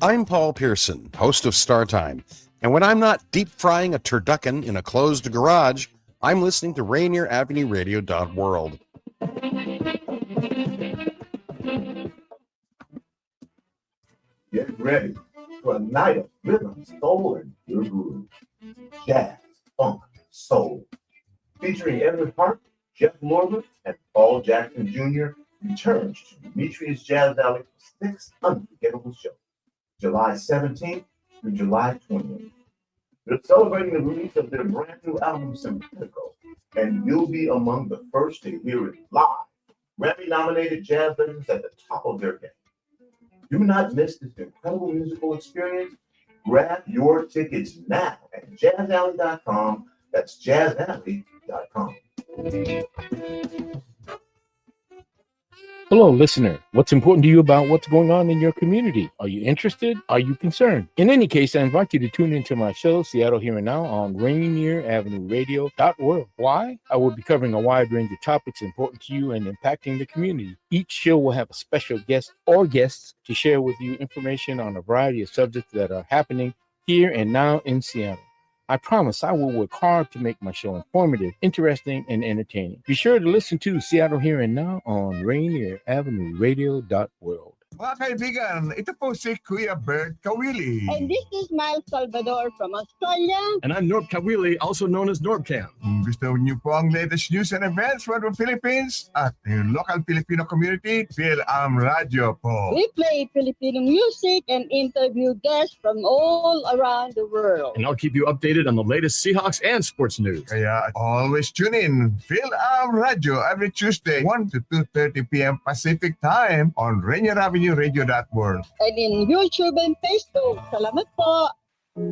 I'm Paul Pearson, host of Star Time, and when I'm not deep frying a turducken in a closed garage, I'm listening to RainierAvenueRadio.world. Get ready for a night of rhythm, soul, and good groove. Jazz, funk, soul. Featuring Edward Hart, Jeff Lorber, and Paul Jackson Jr. returns to Demetrius Jazz Alley for 6 unforgettable shows, July 17th through July 28th. They're celebrating the release of their brand new album, Sympathico, and you'll be among the first to hear it live. Grammy-nominated jazz legends at the top of their game. Do not miss this incredible musical experience. Grab your tickets now at jazzalley.com. That's jazzalley.com. Hello, listener. What's important to you about what's going on in your community? Are you interested? Are you concerned? In any case, I invite you to tune into my show, Seattle Here and Now, on RainierAvenueRadio.world. Why? I will be covering a wide range of topics important to you and impacting the community. Each show will have a special guest or guests to share with you information on a variety of subjects that are happening here and now in Seattle. I promise I will work hard to make my show informative, interesting, and entertaining. Be sure to listen to Seattle Here and Now on RainierAvenueRadio.world. Mga kaibigan, ito po si Kuya Bert Kawili. And this is Miles Salvador from Australia. And I'm Norb Kawili, also known as Norbcam. Gusto niyo po ang latest news and events from the Philippines at the local Filipino community? Phil-Am Radio po. We play Filipino music and interview guests from all around the world. And I'll keep you updated on the latest Seahawks and sports news. Kaya always tune in. Phil-Am Radio every Tuesday, 1 to 2:30 p.m. Pacific Time on RainierAvenueRadio.world. And in YouTube and Facebook. Salamat po.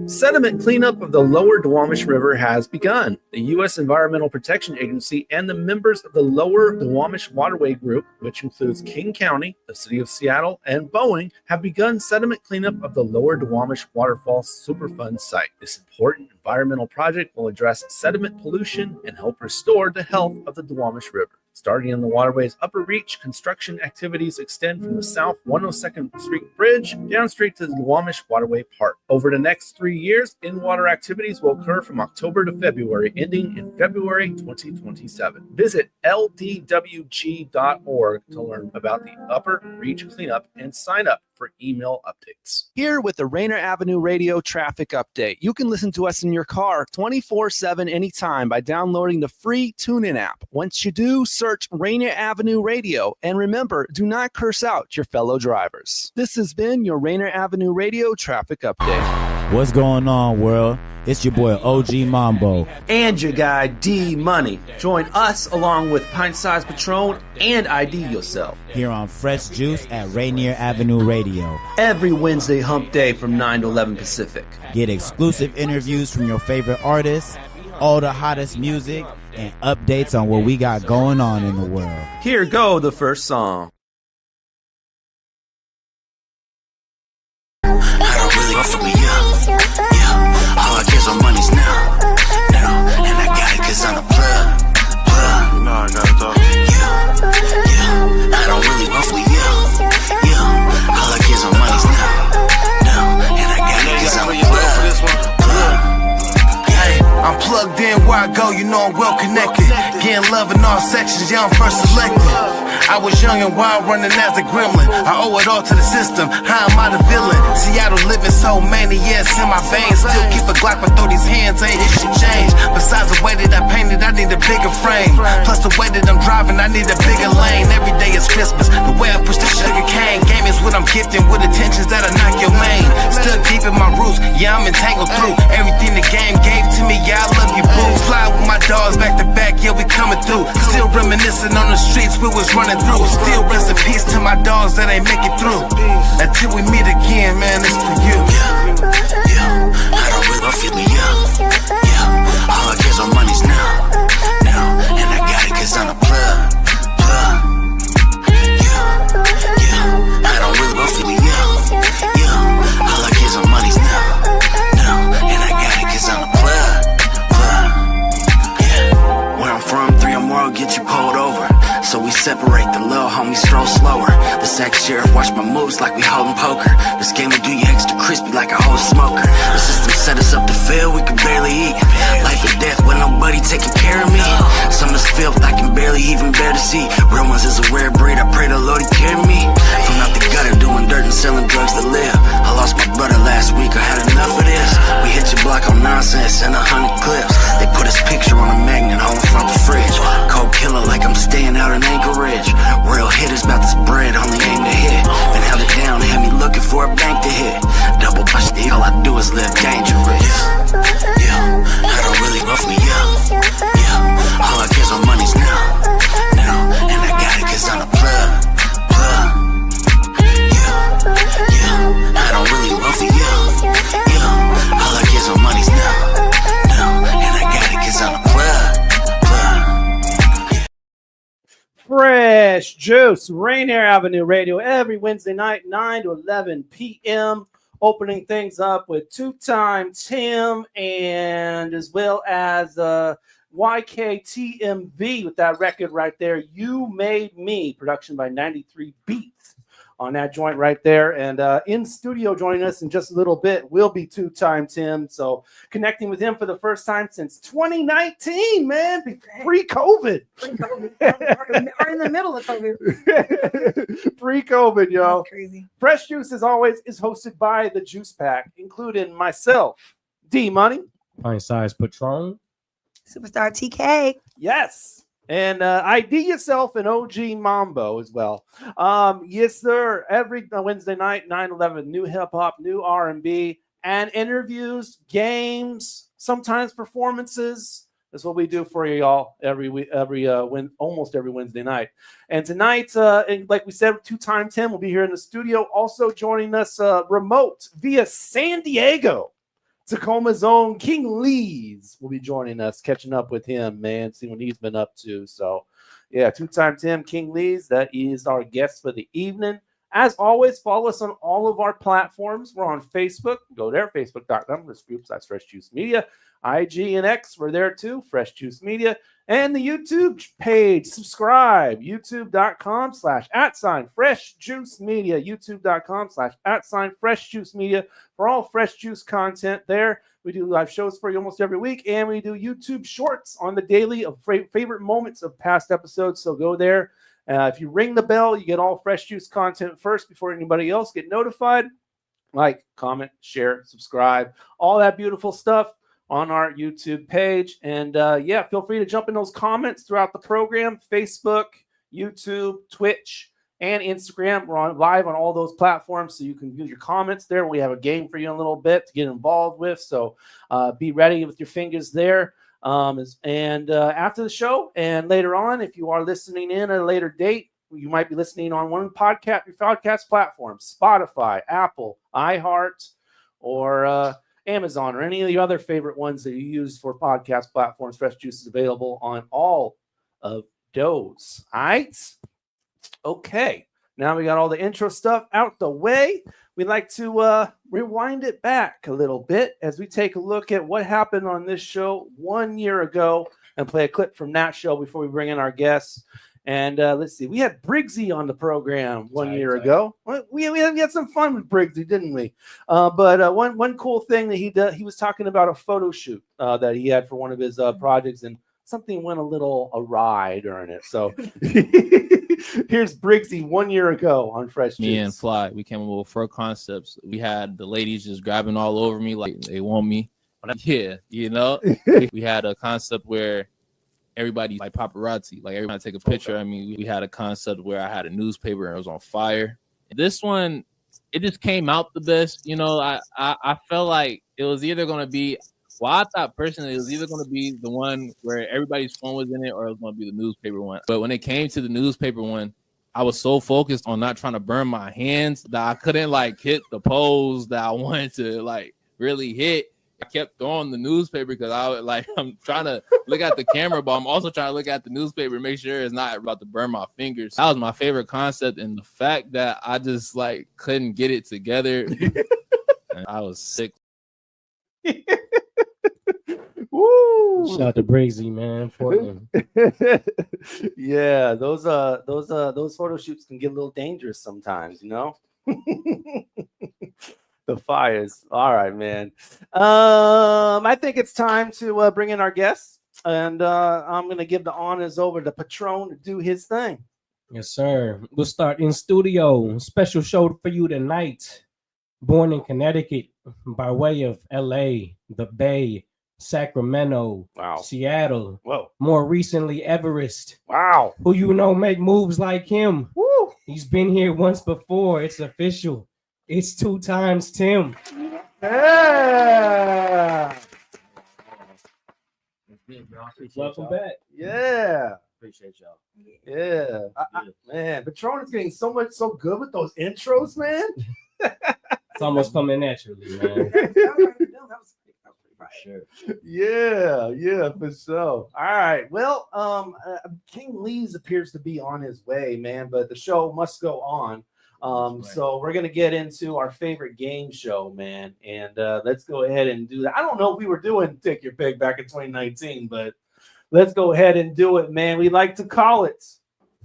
Sediment cleanup of the lower Duwamish River has begun. The U.S. Environmental Protection Agency and the members of the Lower Duwamish Waterway Group, which includes King County, the City of Seattle, and Boeing, have begun sediment cleanup of the Lower Duwamish Waterfall Superfund site. This important environmental project will address sediment pollution and help restore the health of the Duwamish River. Starting in the waterway's upper reach, construction activities extend from the south 102nd Street Bridge down straight to the Duwamish Waterway Park. Over the next 3 years, in-water activities will occur from October to February, ending in February 2027. Visit ldwg.org to learn about the upper reach cleanup and sign up for email updates. Here with the Rainier Avenue Radio traffic update. You can listen to us in your car 24/7 anytime by downloading the free TuneIn app. Once you do, search Rainier Avenue Radio. And remember, do not curse out your fellow drivers. This has been your Rainier Avenue Radio traffic update. What's going on, world? It's your boy OG Mambo. And your guy D Money. Join us along with Pint Size Patron and ID Yourself. Here on Fresh Juice at Rainier Avenue Radio. Every Wednesday hump day from 9 to 11 Pacific. Get exclusive interviews from your favorite artists, all the hottest music, and updates on what we got going on in the world. Here go the first song. I don't really want for me, yeah. All I care is on money's now. And I got it cause I'm a plug. You know I got it though. Yeah. I don't really want for me, yeah. All I care is on money's now. And I got it cause I'm a plug. I'm plugged in where I go, you know I'm well connected. Getting love in all sections, yeah, I'm first selected. I was young and wild, running as a gremlin. I owe it all to the system, how am I the villain? Seattle living so many years in my veins. Still keep a Glock, but throw these hands, ain't it should change. Besides the way that I painted, I need a bigger frame. Plus the way that I'm driving, I need a bigger lane. Every day is Christmas, the way I push the sugar cane. Game is what I'm gifting, with intentions that'll knock your main. Still deep in my roots, yeah, I'm entangled through everything the game gave to me, yeah, I love you, boo. Fly with my dogs back to back, yeah, we coming through. Still reminiscing on the streets we was running through. Still rest in peace to my dogs that ain't make it through. Until we meet again, man, it's for you. Yeah, I don't really feel me, yeah. All I care is on money's now. And I got it cause I'm a plug. Yeah, I don't really feel me, yeah. All I care is on money's now. And I got it cause I'm a plug. Yeah, where I'm from, 3 or more will get you pulled over. So we separate the low. little homie stroll slower. The sack sheriff watch my moves like we holding poker. This game will do you extra crispy like a whole smoker. The system set us up to fail, we can barely eat. Life or death with nobody taking care of me. Some of this filth I can barely even bear to see. Real ones is a rare breed, I pray the Lord he carry me. From out the gutter doing dirt and selling drugs to live. I lost my brother last week, I had enough of this. We hit your block on nonsense and 100 clips. They put his picture on a magnet home front the fridge. Cold killer like I'm staying out in Anchorage. Real hitters about this bread, only aim to hit. Been held it down, had me looking for a bank to hit. Double push, all I do is live dangerous. Yeah, I don't really rough me, yeah. All I care's on money's now, and I got it 'cause I'm a plug. Yeah, I don't really rough me, yeah. All I care's on money's now, and I got it 'cause I'm a plug. Fresh Juice, Rainier Avenue Radio, every Wednesday night, 9 to 11 p.m. Opening things up with two-time Tim and as well as YKTMV with that record right there, You Made Me, production by 93 Beats on that joint right there. And in studio joining us in just a little bit will be two-time Tim. So connecting with him for the first time since 2019, man, pre-COVID. Or in the middle of COVID. Pre-COVID, yo. That's crazy. Fresh Juice, as always, is hosted by the Juice Pack, including myself, D Money, Pint Size Patron, Superstar TK. Yes. And ID yourself and OG Mambo as well. Yes, sir. Every Wednesday night, 9/11, new hip hop, new R&B, and interviews, games, sometimes performances. That's what we do for y'all almost every Wednesday night. And tonight, like we said, two-time Tim will be here in the studio. Also joining us remote via San Diego. Tacoma's own King Leez will be joining us, catching up with him, man, see what he's been up to. So, yeah, two-time Tim, King Leez, that is our guest for the evening. As always, follow us on all of our platforms. We're on Facebook. Go there, facebook.com. This group, that's Fresh Juice Media. IG and X, we're there too, Fresh Juice Media. And the YouTube page, subscribe, youtube.com/@Fresh Juice Media, youtube.com/@Fresh Juice Media for all Fresh Juice content there. We do live shows for you almost every week, and we do YouTube shorts on the daily of favorite moments of past episodes. So go there. If you ring the bell, you get all Fresh Juice content first before anybody else get notified. Like, comment, share, subscribe, all that beautiful stuff on our YouTube page. And yeah, feel free to jump in those comments throughout the program. Facebook, YouTube, Twitch, and Instagram. We're on live on all those platforms, so you can use your comments there. We have a game for you in a little bit to get involved with, so be ready with your fingers there. After the show and later on, if you are listening in at a later date, you might be listening on one podcast, your podcast platforms, Spotify, Apple, iHeart, or Amazon, or any of the other favorite ones that you use for podcast platforms. Fresh Juice is available on all of those. All right. Okay. Now we got all the intro stuff out the way. We'd like to rewind it back a little bit as we take a look at what happened on this show 1 year ago and play a clip from that show before we bring in our guests. And let's see, we had Briggsy on the program 1 year ago. We had some fun with Briggsy, didn't we? But one cool thing that he was talking about a photo shoot that he had for one of his projects, and something went a little awry during it. So here's Briggsy 1 year ago on Fresh Juice. Me and Fly, we came up with 4 concepts. We had the ladies just grabbing all over me like they want me. Yeah, you know. We had a concept where everybody like paparazzi, like everybody take a picture. I mean, we had a concept where I had a newspaper and it was on fire. This one, it just came out the best. You know, I felt like it was either going to be, well, I thought personally it was either going to be the one where everybody's phone was in it, or it was going to be the newspaper one. But when it came to the newspaper one, I was so focused on not trying to burn my hands that I couldn't like hit the pose that I wanted to like really hit. I kept throwing the newspaper because I'm trying to look at the camera, but I'm also trying to look at the newspaper and make sure it's not about to burn my fingers. That was my favorite concept, and the fact that I just like couldn't get it together, and I was sick. Woo! Shout out to Brazy, man. Portland. Yeah, those photo shoots can get a little dangerous sometimes, you know. The fires. All right, man. I think it's time to bring in our guests, and I'm gonna give the honors over to Patron to do his thing. Yes, sir. We'll start in studio. Special show for you tonight. Born in Connecticut by way of LA, the Bay, Sacramento, Seattle. Whoa. More recently, Everest. Wow. Who you know make moves like him. Woo. He's been here once before. It's official. It's 2 times Tim. Yeah. Welcome back. Yeah. Appreciate y'all. Yeah. Man, Patron is getting so good with those intros, man. It's almost coming naturally, man. Sure. Yeah, for sure. All right. Well, King Leez appears to be on his way, man, but the show must go on. So we're gonna get into our favorite game show, man, and let's go ahead and do that. I don't know if we were doing Take Your Pick back in 2019, but let's go ahead and do it, man. We like to call it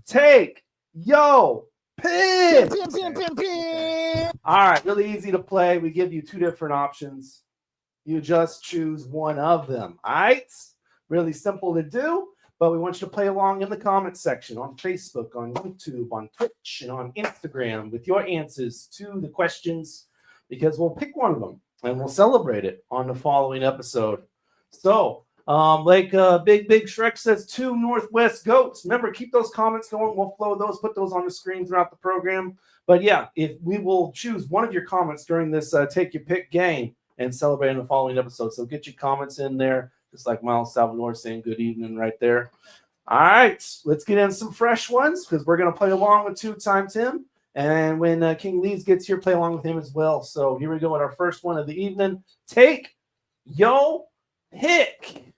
Take Yo Pick. All right, really easy to play. We give you 2 different options. You just choose one of them. All right, really simple to do. But we want you to play along in the comment section on Facebook, on YouTube, on Twitch, and on Instagram with your answers to the questions, because we'll pick one of them and we'll celebrate it on the following episode. So, Big Shrek says 2 Northwest goats. Remember, keep those comments going. We'll flow those, put those on the screen throughout the program. But yeah, if we will choose one of your comments during this Take Your Pick game and celebrate in the following episode. So get your comments in there. Just like Miles Salvador saying good evening right there. All right, let's get in some fresh ones because we're going to play along with 2 times Tim. And when King Leez gets here, play along with him as well. So here we go with our first one of the evening. Take Yo Pick.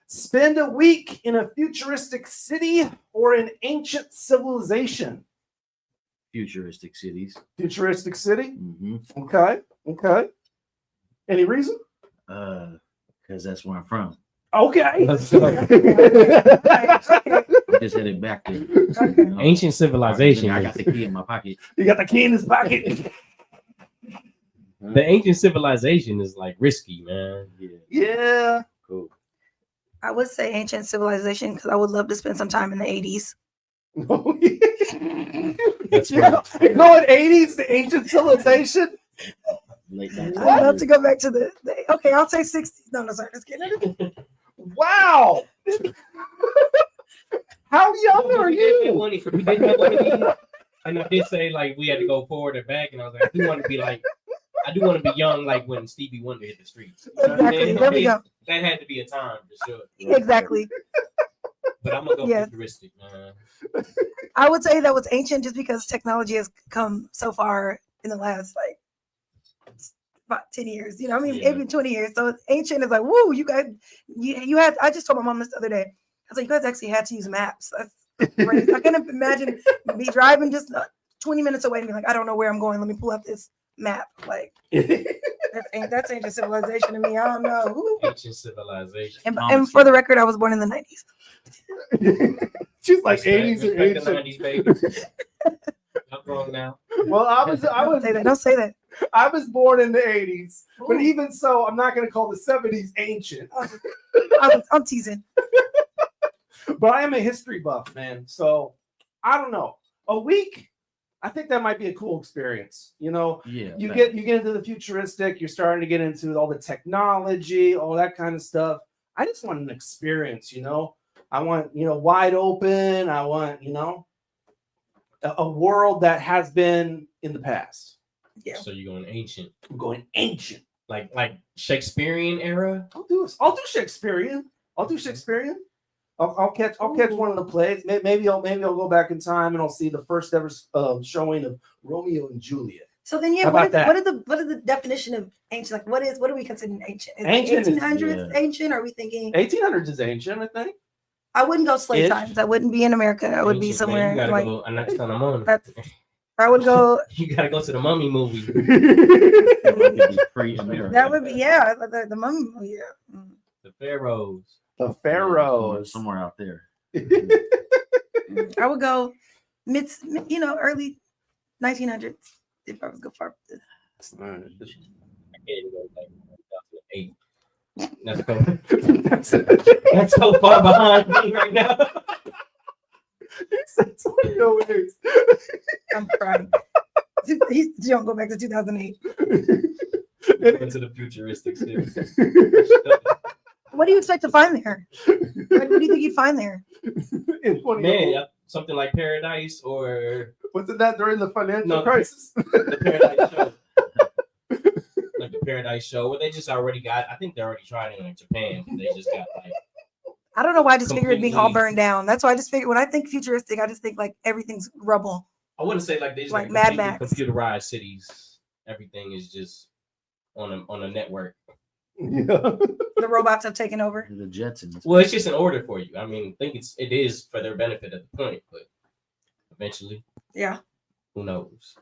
Spend a week in a futuristic city or an ancient civilization. Futuristic cities. Futuristic city? Mm-hmm. Okay. Any reason? Because that's where I'm from. Okay. We just headed back there. Ancient civilization. I got the key in my pocket. You got the key in his pocket. The ancient civilization is like risky, man. Yeah. Cool. I would say ancient civilization because I would love to spend some time in the 80s. That's right. Going 80s to ancient civilization. I'd love to go back to the okay, I'll say 60s. No, sorry, just kidding. Wow. How young are you? And I did say like we had to go forward and back, and I was like, I do want to be young, like when Stevie Wonder hit the streets. Exactly. There we go. That had to be a time for sure. Exactly. But I'm gonna go futuristic, man. I would say that was ancient just because technology has come so far in the last like about 10 years, maybe 20 years. So ancient is like, woo, you guys, you had, I just told my mom this the other day. I was like, you guys actually had to use maps. That's crazy. I couldn't imagine me driving just 20 minutes away and be like, I don't know where I'm going. Let me pull up this map. Like, that's ancient civilization to me. I don't know. Ooh. Ancient civilization. And for the record, I was born in the 90s. She's like 80s or 80s. The 90s, baby. I'm wrong now. Well, I was don't say that. I was born in the 80s, but even so, I'm not going to call the 70s ancient. I'm teasing. But I am a history buff, man. So I don't know. A week, I think that might be a cool experience. Yeah. You get into the futuristic. You're starting to get into all the technology, all that kind of stuff. I just want an experience. I want wide open. I want a world that has been in the past. Yeah. So you're going ancient. I'm going ancient. Like Shakespearean era? I'll do Shakespearean. I'll catch one of the plays. Maybe I'll go back in time and I'll see the first ever showing of Romeo and Juliet. So then what is the definition of ancient? Like what are we considering ancient? Is ancient 1800s ancient? Or are we thinking 1800s is ancient, I think. I wouldn't go slave times. I wouldn't be in America. I would be somewhere you gotta like go next on the moon. I would go. You gotta go to the Mummy movie. That would be the Mummy movie. Yeah. The Pharaohs. The Pharaohs. Somewhere out there. I would go early 1900s if I was go far. I can't go like 2008. That's so far behind me right now. I'm crying. You don't go back to 2008. Into the futuristic city. What do you expect to find there? What do you think you'd find there? Man, something like Paradise or wasn't that during the financial crisis? The Paradise Show. Like the Paradise Show, where they just already got. I think they already tried it in Japan. They just got like. I don't know why I just figured it'd be all burned down. That's why I just figured when I think futuristic, I just think like everything's rubble. I wouldn't say like they just like got Mad Max. computerized cities. Everything is just on a network. Yeah. The robots have taken over. The Jetsons. Well, it's just an order for you. I mean, I think it is for their benefit at the point, but eventually, yeah, who knows?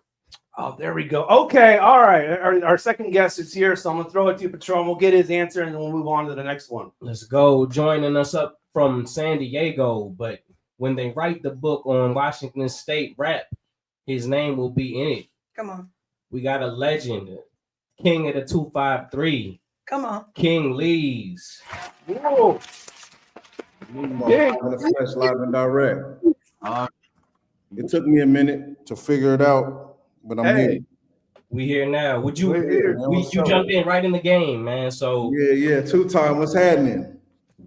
Oh, there we go. Okay, all right. Our second guest is here, so I'm gonna throw it to you, Patron. We'll get his answer, and then we'll move on to the next one. Let's go. Joining us up from San Diego, but when they write the book on Washington State rap, his name will be in it. Come on. We got a legend, King of the 253. Come on. King Leez. Whoa. Fresh, live and direct. It took me a minute to figure it out, but I'm here. We here now. Would you you jumped in right in the game, man? So yeah. 2-time. What's happening?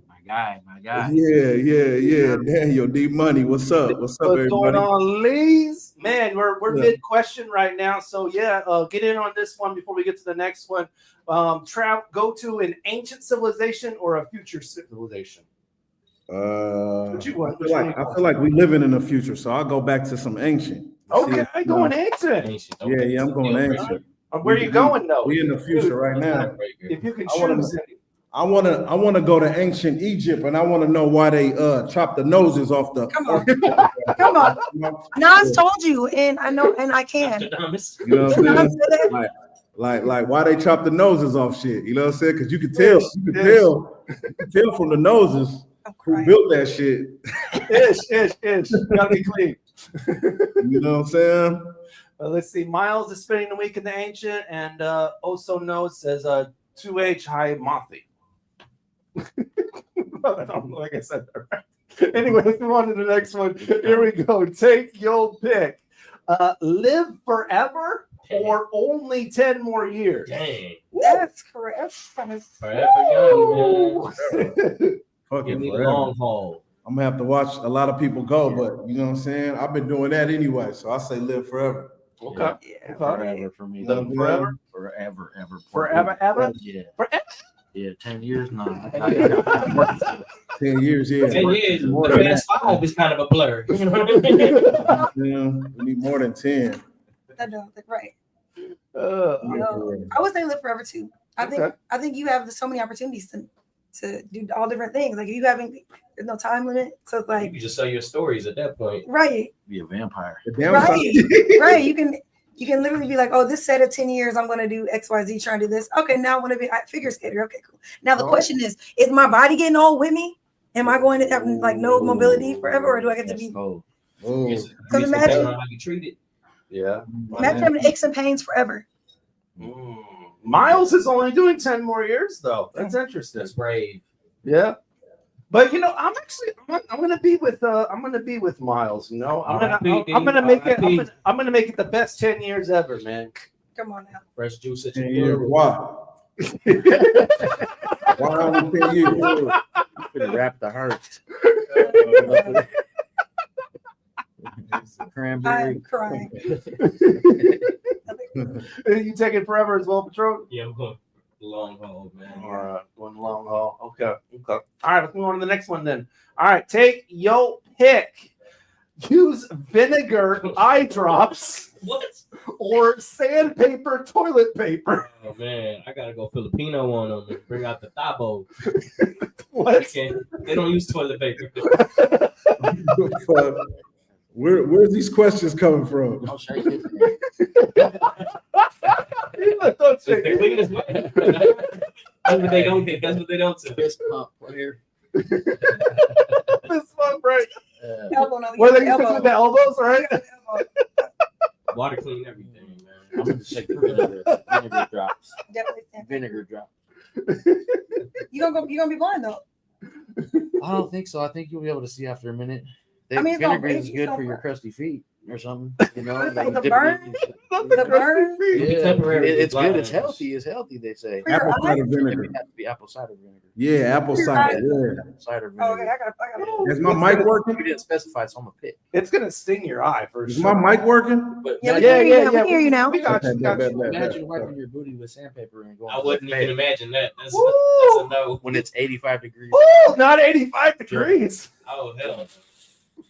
My guy. Yeah. Daniel D Money. What's up? What's going on, Leez? Man, we're mid question right now, so get in on this one before we get to the next one. Go to an ancient civilization or a future civilization. I feel like we living in the future, so I'll go back to some ancient. Okay, going ancient. Yeah, I'm going ancient. Where are you going though? We in the future right now. If you can choose. I want to go to ancient Egypt, and I want to know why they chopped the noses off the. Come on, come on. Nas told you, and I know, and I can. You know what I'm saying? Like why they chopped the noses off shit. You know what I'm saying? Because you can tell, tell from the noses who built that shit. Ish. Gotta be clean. You know what I'm saying? Let's see. Miles is spending the week in the ancient, and also knows says 2H high Mothi. Like I said, anyway, let's move on to the next one. Here we go. Take your pick. Live forever or only 10 more years? Dang. That's correct. Forever young, man. Fucking the long haul. I'm gonna have to watch a lot of people go, but you know what I'm saying? I've been doing that anyway, so I say live forever. Okay. Yeah, forever for me. Live forever? Forever. Forever, ever? Yeah. Forever? Yeah, 10 years? No. 10 years, yeah. 10 years. The past 5 is kind of a blur. You know what I mean? We need more than 10. I know, right. I would say live forever too. I think you have so many opportunities to do all different things. Like if you haven't, there's no time limit. So it's like you can just sell your stories at that point. Right. Be a vampire. Right. You can literally be like, oh, this set of 10 years, I'm going to do XYZ, trying to do this. Okay, now I want to be a figure skater. Okay, cool. Now the question is my body getting old with me? Am I going to have like no mobility forever, or do I get to be? Because imagine how you treat it. Yeah. Imagine having aches and pains forever. Miles is only doing 10 more years though. That's interesting. That's brave. Yeah. But I'm gonna be with Miles. You know, I'm gonna make it the best 10 years ever, man. Come on now. Fresh juice at 10 years. Why? Why only 10 years? You wrap the heart. I'm crying. You take it forever as well, Patron? Yeah, I'm going long haul, man. All right, one long haul. Okay. All right, let's move on to the next one then. All right, take your pick. Use vinegar eye drops. What? Or sandpaper toilet paper. Oh man, I gotta go Filipino on them and bring out the tabo. What? They don't use toilet paper. Where's these questions coming from? I'll shake it. That's what they don't get. That's what they don't say. Fist pump right here. Fist pump, right? Elbow, no, Where they yeah, used to do the elbows, right? Water clean everything, man. I'm gonna take vinegar drops. Definitely. Vinegar drops. You gonna be blind though. I don't think so. I think you'll be able to see after a minute. I mean, it's vinegar gonna- is it's good gonna for your burn. crusty feet or something. You know, Like like the dip it burn? in shit. The burn. Yeah, Temporary it's good. blind. It's healthy. It's healthy. They say. For your Apple cider eyes? vinegar. It has to be apple cider vinegar. Yeah, apple cider. Yeah. Apple cider Oh, vinegar. okay, I gotta. Is my mic working? We didn't specify, so I'm gonna pick. It's gonna sting your eye for Is sure. my mic working? But Yeah, we Yeah, can hear you yeah, now. yeah. We can hear you now. We got you. We got you. Imagine wiping your booty with sandpaper and going. I wouldn't even imagine that. That's Woo! a no. when it's 85 degrees. Ooh, not 85 degrees. Oh hell.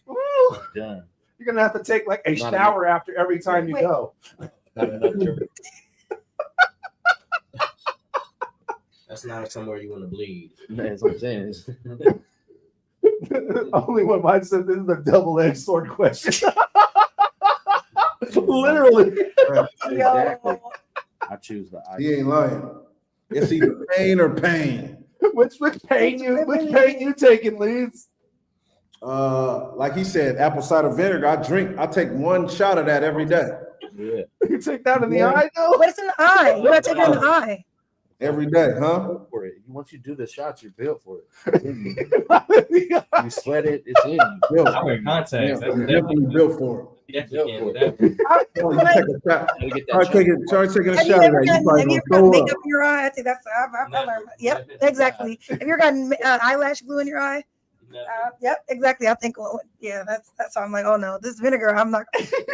Ooh. Done. You're gonna have to take like a Not shower after every time you Wait. go. Not enough turkey. That's not somewhere you want to bleed. That's what I'm saying. It's- Only one mine said this is a double-edged sword question. Literally. Exactly. I choose the ice. He ain't lying. It's either pain or pain. Which pain you taking, Leez? Like he said, apple cider vinegar. I take one shot of that every day. Yeah. You take that in the Yeah. eye though? But it's in the eye. You gotta take it in the eye. Every day, huh? Go for it. Once you do the shots, you're built for it. It's in you. You sweat it, it's in you. Built. I wear contacts. Yeah, That's definitely built for definitely Built can't for do that. it. You take a shot. Gotta get that Try shot. taking a Have you shot of ever that. You probably gotten gonna throw makeup up. in your eye? I think that's I learned. Yep, exactly. Have you ever gotten eyelash glue in your eye? Yep, exactly. I think, yeah, that's how I'm like, oh no, this vinegar, I'm not.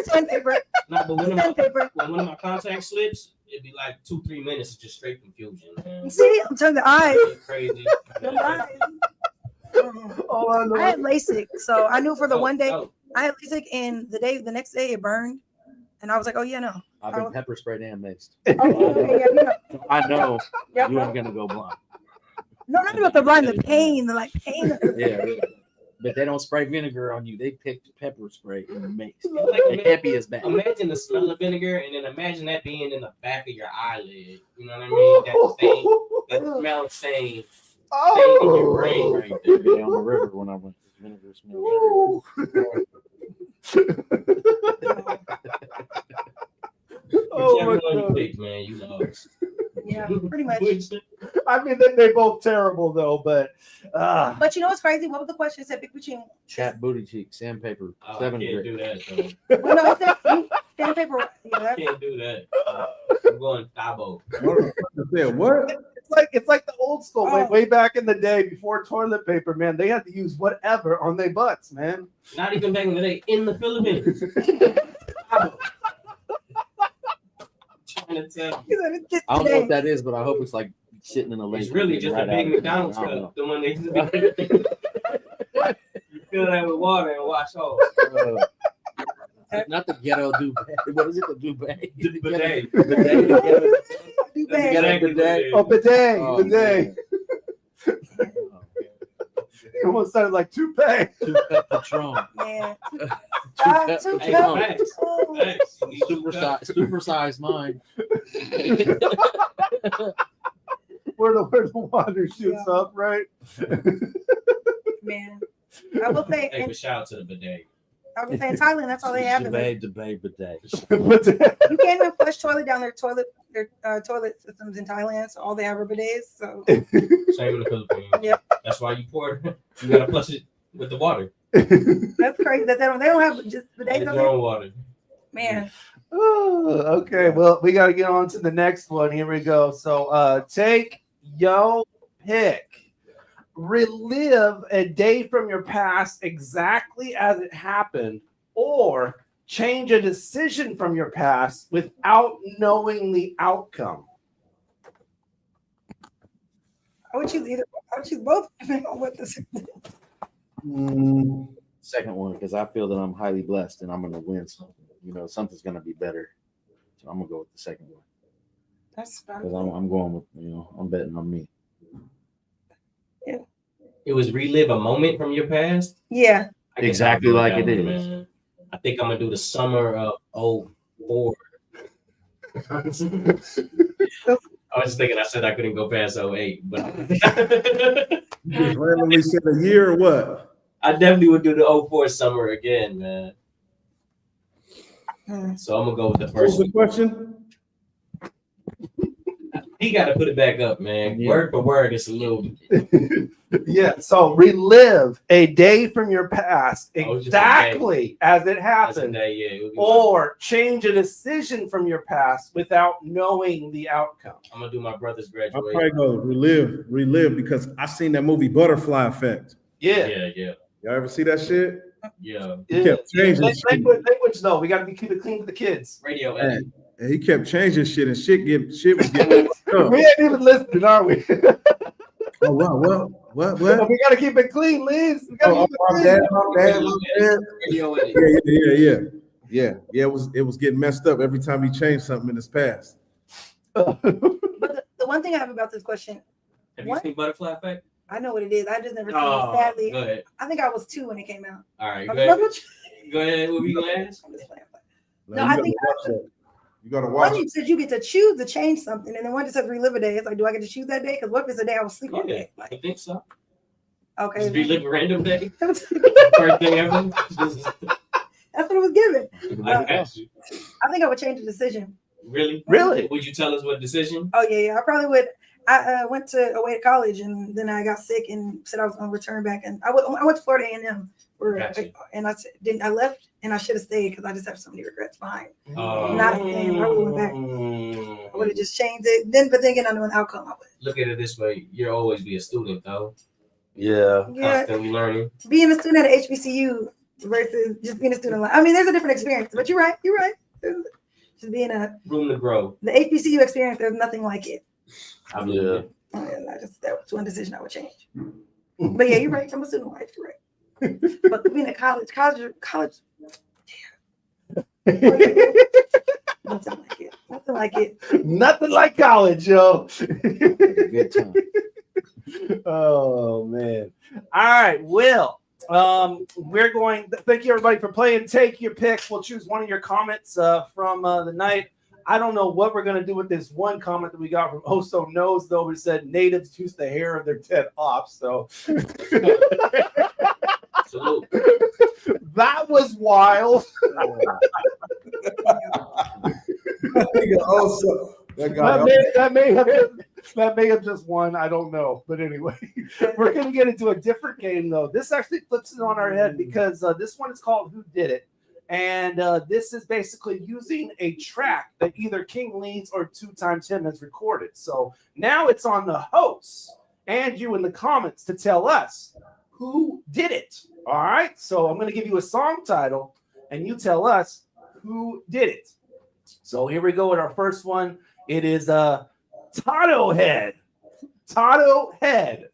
Sandpaper. No, but when Sandpaper. one of my contact slips, it'd be like 2-3 minutes of just straight confusion. Man. See, I'm telling you, the eyes. It's crazy. The eyes. Oh, I had LASIK, so I knew for the Oh, one day oh. I had LASIK, and the next day it burned, and I was like, oh yeah, no. I've been pepper sprayed and maced. Oh, okay, yeah, you know. I know Yep. you ain't gonna go blind. No, not about the blind, the pain, the like pain. Yeah, but they don't spray vinegar on you. They picked pepper spray and mace. Like, It can't be as bad. Imagine the smell of vinegar, and then imagine that being in the back of your eyelid. You know what I mean? That stain, that smell stain, stain in your brain right there. Down the river when I went to vinegar smell. Oh Whichever my one you God. pick, man, you lost. Yeah, pretty much. I mean, they're both terrible though, but But you know what's crazy? What was the question? It said pick between. Chat booty cheek, sandpaper, Oh, I 7 can't grit. do that. Though. Well, no, it said sandpaper. Yeah, I that's, can't do that. I'm going Thabo. What? it's like the old school way back in the day before toilet paper, man. They had to use whatever on their butts, man. Not even back in the day, in the Philippines. Thabo. Trying to tell you. I don't know what that is, but I hope it's like sitting in a lake. It's really just a big McDonald's cup. The one they used to be. You fill that with water and wash off. Not the ghetto duvet. What is it? The duvet? The bidet. Ghetto bidet. Oh, bidet, Oh, bidet. It almost sounded like toupee. Two-cup Patron. yeah. Two-cup Hey, Patron. facts. Facts. Supersize mine. Where the water shoots up, right? Man, I will say, Hey, but shout out to the bidet. I was saying Thailand. That's all they have. Debate, bidet. You can't even flush toilet down their toilet systems in Thailand. So all they have are bidets. So Same in the Philippines. Yep. That's why you pour it. You gotta flush it with the water. that's crazy that they don't have just bidets It's over your there. own water. Man, Oh, okay, well, we got to get on to the next one. Here we go. So take your pick. Relive a day from your past exactly as it happened, or change a decision from your past without knowing the outcome. I would choose either. I would choose both. Depending on what this. Second one, because I feel that I'm highly blessed and I'm going to win something. You know, something's going to be better. So I'm going to go with the second one. That's fine. Because I'm going with, I'm betting on me. Yeah. It was relive a moment from your past. Yeah. I guess Exactly I'll go like with it that is. one, man. I think I'm gonna do the summer of 04. I was just thinking. I said I couldn't go past 08, but You just randomly said a year or what? I definitely would do the 04 summer again, man. So I'm gonna go with the What first was the question? He got to put it back up, man. Word for word, it's a little. Yeah. So relive a day from your past exactly as it happened, or change a decision from your past without knowing the outcome. I'm gonna do my brother's I'll graduation. probably go relive because I seen that movie Butterfly Effect. Yeah. Y'all ever see that shit? Yeah. He kept changing shit. Language, though. We got to keep it clean for the kids. Radio edit. And he kept changing shit, and shit was getting messed up. We ain't even listening, are we? Oh wow, what? We got to keep it clean, Liz. We gotta keep it clean. Yeah. It was getting messed up every time he changed something in his past. But the one thing I have about this question, Have you seen Butterfly Effect? I know what it is. I just never seen Oh, it. Sadly, go ahead. I think I was 2 when it came out. All right, go ahead. Go ahead. What were you gonna ask? No, I think you gotta one you said you get to choose to change something, and then one just said relive a day. It's like, do I get to choose that day? Because what if it's a day I was asleep all day? I think so. Okay. Just relive a random day. First thing ever. That's what it was given. I got you. I think I would change the decision. Really? Would you tell us what decision? Oh yeah. I probably would. I went away to college, and then I got sick and said I was going to return back. And I went to Florida A&M, and I left, and I should have stayed because I just have so many regrets behind. Not a fan. I would have went back. I would have just changed it. But then again, I know an outcome. I would. Look at it this way: you'll always be a student, though. Yeah. Constantly learning. Being a student at HBCU versus just being a student. I mean, there's a different experience. But you're right. Just being room to grow. The HBCU experience, there's nothing like it. I believe it. That was one decision I would change. But yeah, you're right. I'm a student life. You're right. But being at college. Nothing like it. Nothing like college, yo. Good time. Oh man. All right, Will. We're going. Thank you everybody for playing. Take your picks. We'll choose one of your comments from the night. I don't know what we're gonna do with this one comment that we got from Oso Knows, though. It said natives use the hair of their dead off. So that was wild. That may have just won. I don't know. But anyway, we're going to get into a different game, though. This actually flips it on our head because this one is called Who Did It? And this is basically using a track that either King Leez or 2 Tim has recorded. So now it's on the hosts and you in the comments to tell us who did it. All right. So I'm going to give you a song title and you tell us who did it. So here we go with our first one. It is Tato Head. Tato Head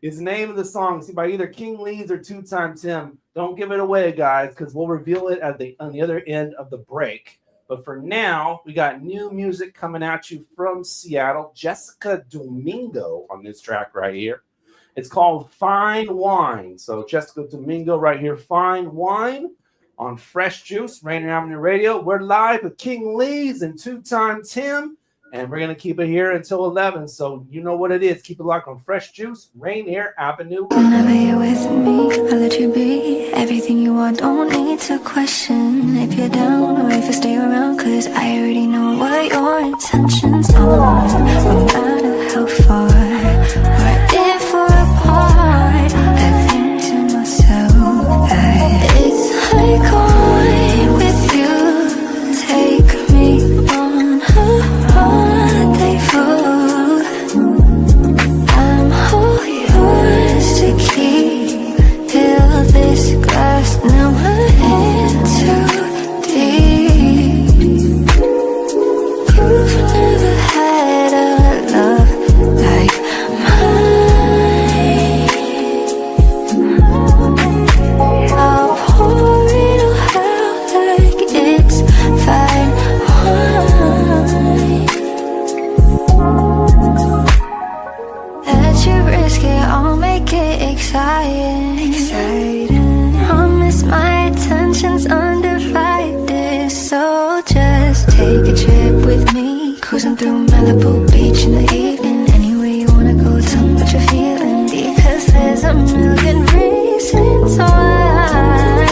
is the name of the song. It's by either King Leez or 2 Tim. Don't give it away, guys, because we'll reveal it on the other end of the break. But for now, we got new music coming at you from Seattle. Jessica Domingo on this track right here. It's called Fine Wine. So Jessica Domingo right here, Fine Wine on Fresh Juice, Rainier Avenue Radio. We're live with King Leez and 2 Tim. And we're going to keep it here until 11. So you know what it is. Keep it locked on Fresh Juice, Rainier Avenue. Whenever you're with me, I'll let you be everything you want. Don't need to question if you're down or if you stay around. Cause I already know what your intentions are. No matter how far or if we're apart, I think to myself that it's like going with you. Take me on a rendezvous. I'm all yours to keep. Fill this glass, now we're in too deep. You've never had a love like mine. I'll pour it all out like it's fine wine. Let you risk it, I'll make it exciting. Promise my attention's undivided. So just take a trip with me. Cruising through Malibu Beach in the evening. Anywhere you wanna go, tell me what you're feeling. Because there's a million reasons why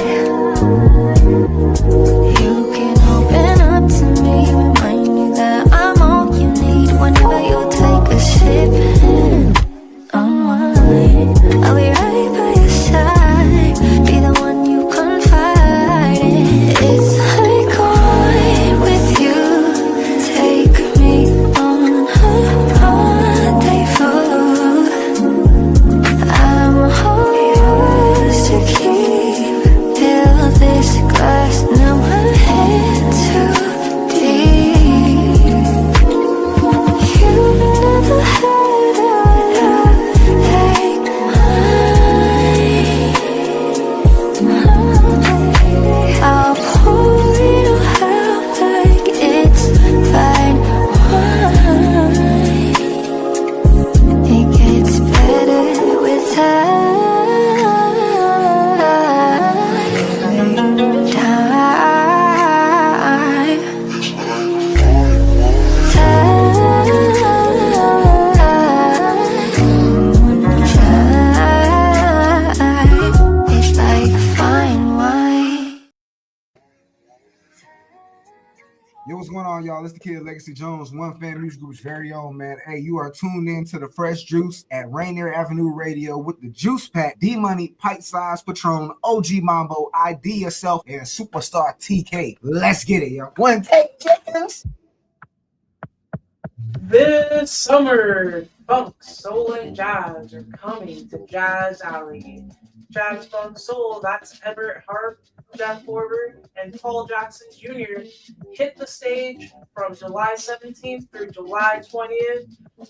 you can open up to me. Remind me that I'm all you need. Whenever you take a sip and unwind, I'll be right by your side. Be the one you confide in. It's like going with you. Take me on a rendezvous. I'm all yours to keep. Fill this glass, now my head too deep. You never had a love like mine. I'll pour you out like it's fine wine. It gets better with time. It's like fine wine. Yo, what's going on, y'all? It's the kid Legacy Jones, One Fan Music Group's very own, man. Hey, you are tuned in to the Fresh Juice at Rainier Avenue Radio with the Juice Pack, D-Money, Pint Size Patron, OG Mambo, ID Yourself, and Superstar TK. Let's get it, y'all. One take, chickens. This summer, funk, soul, and jazz are coming to Jazz Alley. Jazz, funk, soul, that's Everett Harp, Jeff Forward, and Paul Jackson Jr. hit the stage from July 17th through July 20th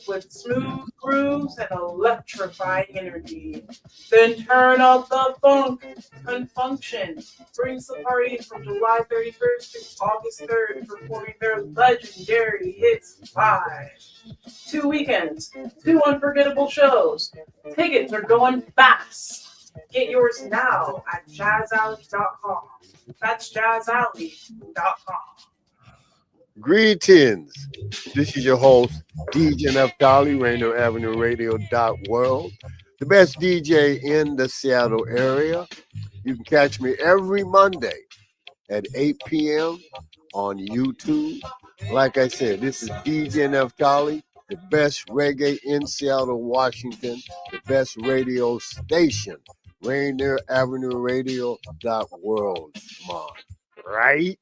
with smooth grooves and electrifying energy. Then turn up the funk. Confunction brings the party from July 31st to August 3rd, performing their legendary hits live. 2 weekends, 2 unforgettable shows. Tickets are going fast. Get yours now at jazzalley.com. That's jazzalley.com. Greetings. This is your host, DJ Neftali, Rainier Avenue Radio.world, the best DJ in the Seattle area. You can catch me every Monday at 8 p.m. on YouTube. Like I said, this is DJ Neftali, the best reggae in Seattle, Washington, the best radio station, Rainier Avenue Radio.world. Come on, right?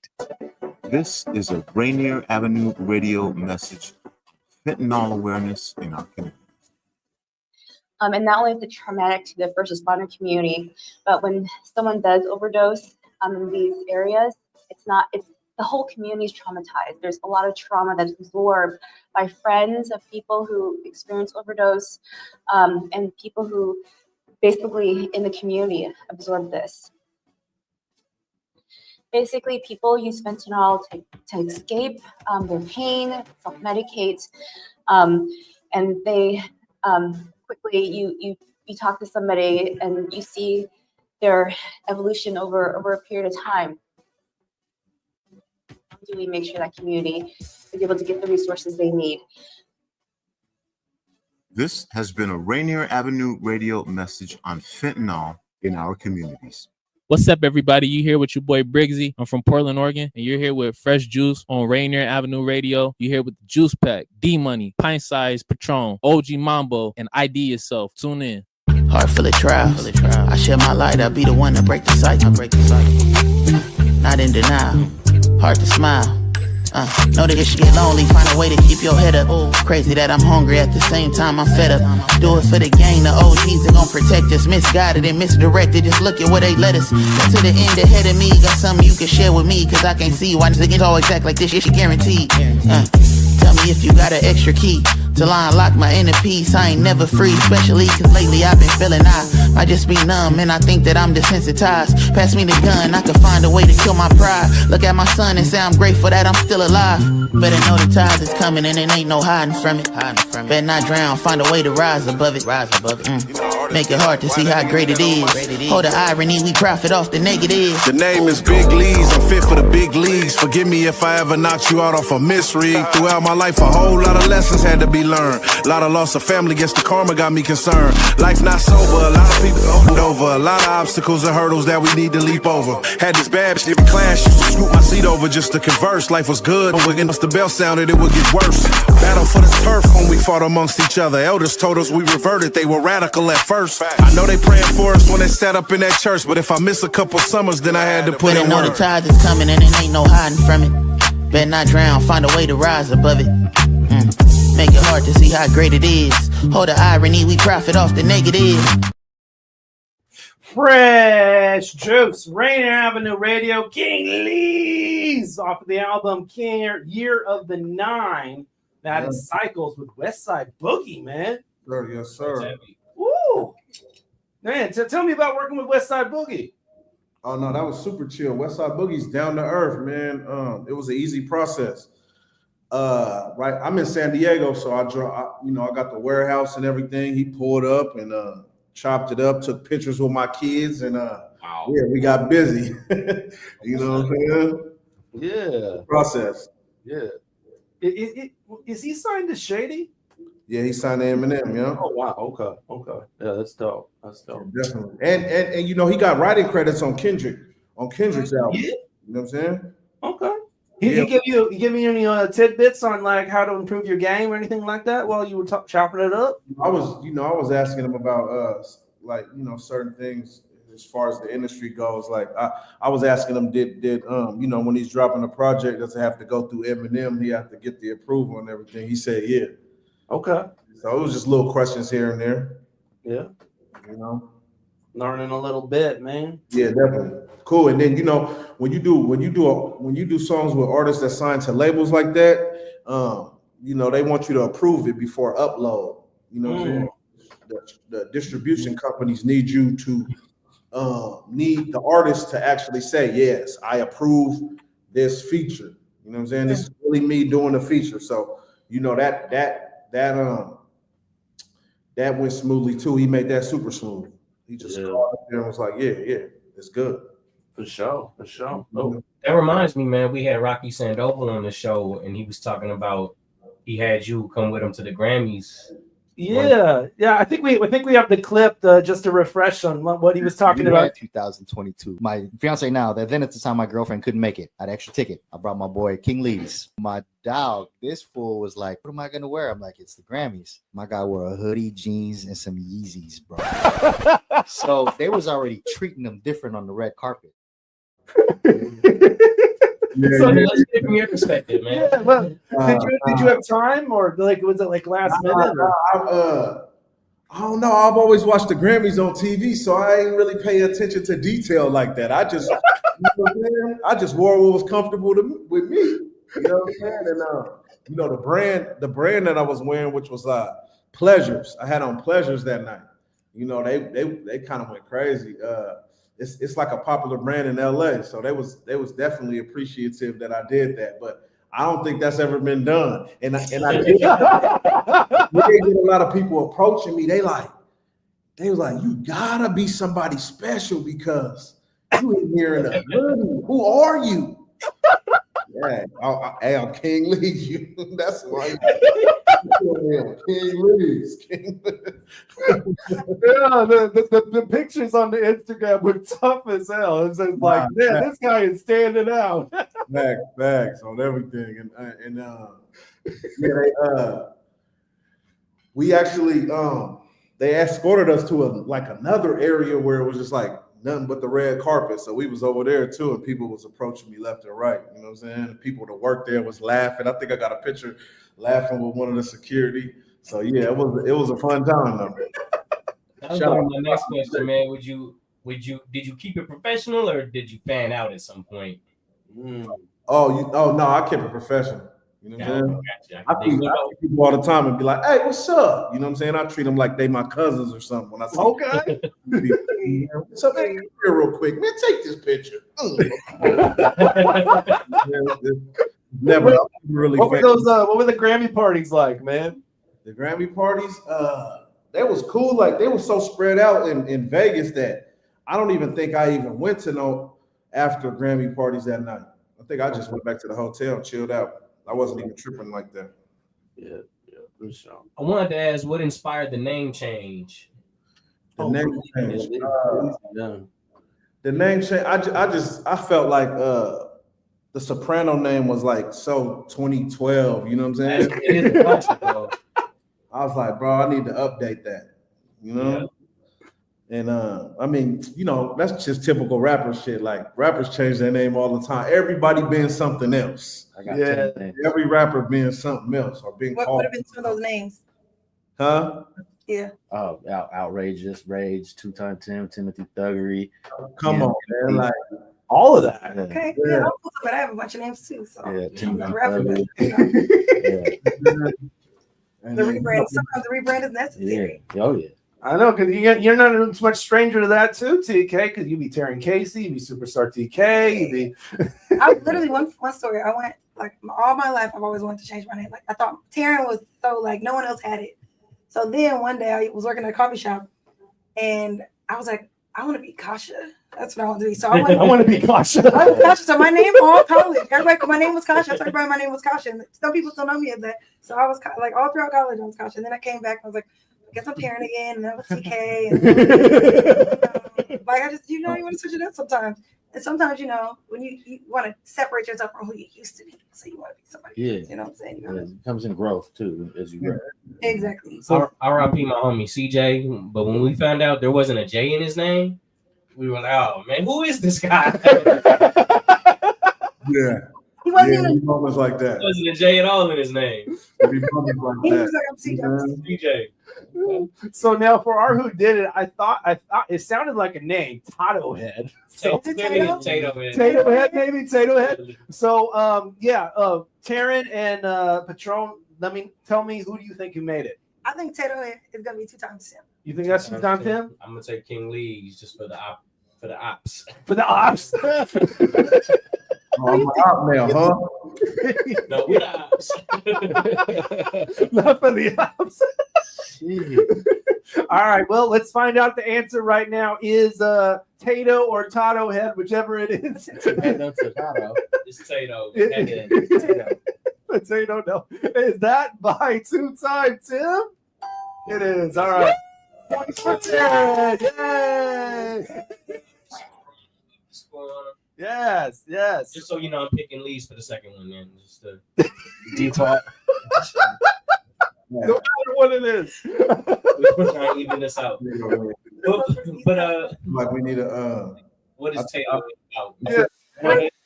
This is a Rainier Avenue radio message. Fentanyl awareness in our community. And not only is it traumatic to the first responder community, but when someone does overdose in these areas, it's the whole community is traumatized. There's a lot of trauma that's absorbed by friends of people who experience overdose, and people who basically in the community absorb this. Basically, people use fentanyl to escape their pain, self-medicate, and they quickly, you talk to somebody and you see their evolution over a period of time. How do we make sure that community is able to get the resources they need? This has been a Rainier Avenue radio message on fentanyl in our communities. What's up, everybody? You here with your boy Briggsy. I'm from Portland, Oregon, and you're here with Fresh Juice on Rainier Avenue Radio. You're here with the Juice Pack, D-Money, Pint Size Patron, OG Mambo, and ID Yourself. Tune in. Heart full of trials. I share my light. I'll be the one to break the cycle. Not in denial. Hard to smile. Know that it should get lonely, find a way to keep your head up. Crazy that I'm hungry at the same time I'm fed up. Do it for the gang, the OGs are gon' protect us. Misguided and misdirected, just look at where they led us. To the end ahead of me, got something you can share with me, cause I can't see why niggas always act like this shit guaranteed. Tell me if you got an extra key till I unlock my inner peace. I ain't never free, especially cause lately I've been feeling I might just be numb and I think that I'm desensitized. Pass me the gun, I can find a way to kill my pride. Look at my son and say I'm grateful that I'm still alive. Better know the tide is coming and it ain't no hiding from it. Better not drown, find a way to rise above it. Make it hard to see how great it is. Hold the irony, we profit off the negative. The name is Big Leez, I'm fit for the big leagues. Forgive me if I ever knocked you out off a misread. Throughout my life, a whole lot of lessons had to be learned. A lot of loss of family, guess the karma got me concerned. Life not sober, a lot of people over. A lot of obstacles and hurdles that we need to leap over. Had this bad bitch in class, used to scoop my seat over just to converse. Life was good, but once the bell sounded, it would get worse. Battle for the turf when we fought amongst each other. Elders told us we reverted, they were radical at first. I know they praying for us when they sat up in that church, but if I miss a couple summers, then I had to put in know work. the tide is coming and it ain't no hiding from it. Better not drown, find a way to rise above it. Make it hard to see how great it is. Hold the irony, we profit off the negative. Fresh Juice, Rainier Avenue Radio, King Leez, off of the album King Year of the Nine. That is Cycles with Westside Boogie, man. Sure, yes, sir. Woo! Man, tell me about working with Westside Boogie. Oh no, that was super chill. Westside Boogie's down to earth, man. It was an easy process. Right, I'm in San Diego, so I got the warehouse and everything. He pulled up and chopped it up, took pictures with my kids, and yeah, we got busy. You know what I'm saying? Yeah. Process. Yeah. Is he signed to Shady? Yeah, he signed to Eminem, yeah. Oh wow, okay. Yeah, that's dope. Definitely. And he got writing credits on Kendrick's album. Yeah. You know what I'm saying? Okay. He give you any tidbits on like how to improve your game or anything like that while you were chopping it up? I was asking him about certain things as far as the industry goes. Like I was asking him, did when he's dropping a project, does it have to go through Eminem? He have to get the approval and everything. He said, yeah. Okay. So it was just little questions here and there. Yeah. Learning a little bit, man. Yeah, definitely. Cool. And then when you do songs with artists that sign to labels like that, they want you to approve it before upload. You know what I'm saying? The distribution companies need you to need the artist to actually say, yes, I approve this feature. You know what I'm saying? This is really me doing the feature. So that went smoothly too. He made that super smooth. He just called up there and was like, yeah, it's good. For sure. Oh, that reminds me, man, we had Rocky Sandoval on the show and he was talking about he had you come with him to the Grammys. Yeah. I think we have the clip just to refresh on what he was talking about. 2022. My fiance now, then at the time my girlfriend couldn't make it. I had an extra ticket. I brought my boy King Leez. My dog, this fool was like, "What am I gonna wear?" I'm like, "It's the Grammys." My guy wore a hoodie, jeans, and some Yeezys, bro. So they was already treating them different on the red carpet. So let's get from your perspective, man. Yeah, well, did you have time or was it last minute? I don't know. I've always watched the Grammys on TV, so I ain't really pay attention to detail like that. I just, I just wore what was comfortable with me. You know what I'm saying? And the brand that I was wearing, which was Pleasures. I had on Pleasures that night. They kind of went crazy. It's like a popular brand in LA, so they was definitely appreciative that I did that, but I don't think that's ever been done. And I did get a lot of people approaching me. They was like, you gotta be somebody special because you in here in a hoodie. Who are you? Yeah, I'm King Leez. That's why. King Leez. Yeah, the pictures on the Instagram were tough as hell. It's just like, man, this guy is standing out. Facts on everything, we actually they escorted us to another area where it was just like nothing but the red carpet. So we was over there too, and people was approaching me left and right. You know what I'm saying? The people that worked there was laughing. I think I got a picture laughing with one of the security. So yeah, it was a fun time though. That was my next question, man. Did you keep it professional or did you fan out at some point? Oh no, I kept it professional. You know what I'm saying? I treat people all the time and be like, "Hey, what's up?" You know what I'm saying? I treat them like they my cousins or something. When I see okay, so man, come here real quick, man. Take this picture. Never really. What were those? What were the Grammy parties like, man? The Grammy parties, they was cool. Like they were so spread out in Vegas that I don't even think I even went to no after Grammy parties that night. I think I just went back to the hotel and chilled out. I wasn't even tripping like that. Yeah, for sure. I wanted to ask what inspired the name change. The name change. The name change. I felt like the Soprano name was like so 2012. You know what I'm saying? It is a classic, though. I was like, bro, I need to update that. You know. Yeah. And I mean, you know, that's just typical rapper shit. Like rappers change their name all the time. Everybody being something else. Every rapper being something else or being called. What have been some of those names? Huh? Yeah. Oh, outrageous, rage, 2-time Tim, Timothy Thuggery. Come on, man! Like all of that. Okay. Yeah, but I have a bunch of names too. So yeah, Timothy Thuggery. The rebrand. Sometimes the rebrand is necessary. Yeah. Oh yeah. I know, because you're not as much stranger to that too, TK, because you be Taryn Casey, you be Superstar TK, you be. I literally one story. I went like all my life. I've always wanted to change my name. Like I thought Taryn was so like no one else had it. So then one day I was working at a coffee shop, and I was like, I want to be Kasha. That's what I want to be. So I want to be Kasha. I was Kasha. So my name all college. Everybody, my name was Kasha. So everybody, my name was Kasha. And some people still know me as that. So I was like all throughout college, I was Kasha. And then I came back. And I was like, I guess I'm Taryn again. And that was TK. And like I just, you want to switch it up sometimes. And sometimes, when you want to separate yourself from who you used to be. So you want to be somebody. Yeah. You know what I'm saying? It comes in growth too as you grow. Exactly. So R.I.P. my homie CJ. But when we found out there wasn't a J in his name, we were like, oh man, who is this guy? Yeah. He wasn't even moments like that. There wasn't a J at all in his name. He was like, I'm CJ. So now for our who did it, I thought it sounded like a name, Tato Head. So Tato Head, maybe Tato Head. So Taryn and Patron, tell me, who do you think you made it? I think Tato Head is gonna be 2 times Tim. You think that's 2 times Tim? I'm gonna take King Leez just for the ops. For the ops. I'm an op now, huh? No, we're the ops. Not for the ops. All right, well, let's find out the answer right now. Is Tato or Tato Head, whichever it is. Tato. It's Tato. Tato, no. Is that by 2 times Tim? It is. All right. Points for Ted. Yay! Yes. Just so you know, I'm picking Leez for the second one, man. Just to default. No matter what it is. We're trying to even this out. But like we need a what is Tato about? Yeah.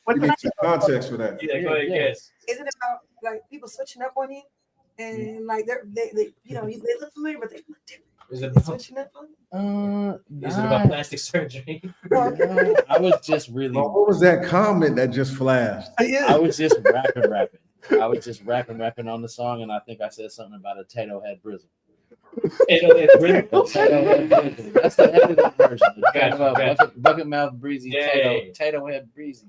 We need some context for that. Yeah, go ahead, yes. Is it about like people switching up on you? And like they look familiar, but they look different. Is it about switching up on you? Is it about plastic surgery? I was just really. Well, what was that comment that just flashed? I was just rapping. I was just rapping on the song, and I think I said something about a Tato Head Brizzle. Tato Head Brizzle. That's the edited version. Gotcha. Bucket mouth breezy. Tato Head breezy.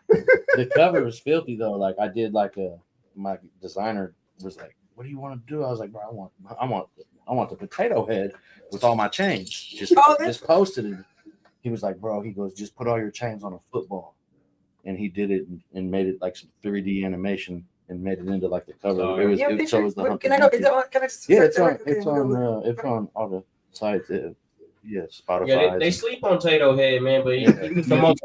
The cover was filthy though. Like I did my designer was like, "What do you want to do?" I was like, "Bro, I want the potato head with all my chains." Just posted it. He was like, "Bro," he goes, "just put all your chains on a football." And he did it and made it like some 3D animation and made it into like the cover. Can I go? It's on all the sites. Spotify. Yeah, they sleep on Tato Head, man, but he's the most.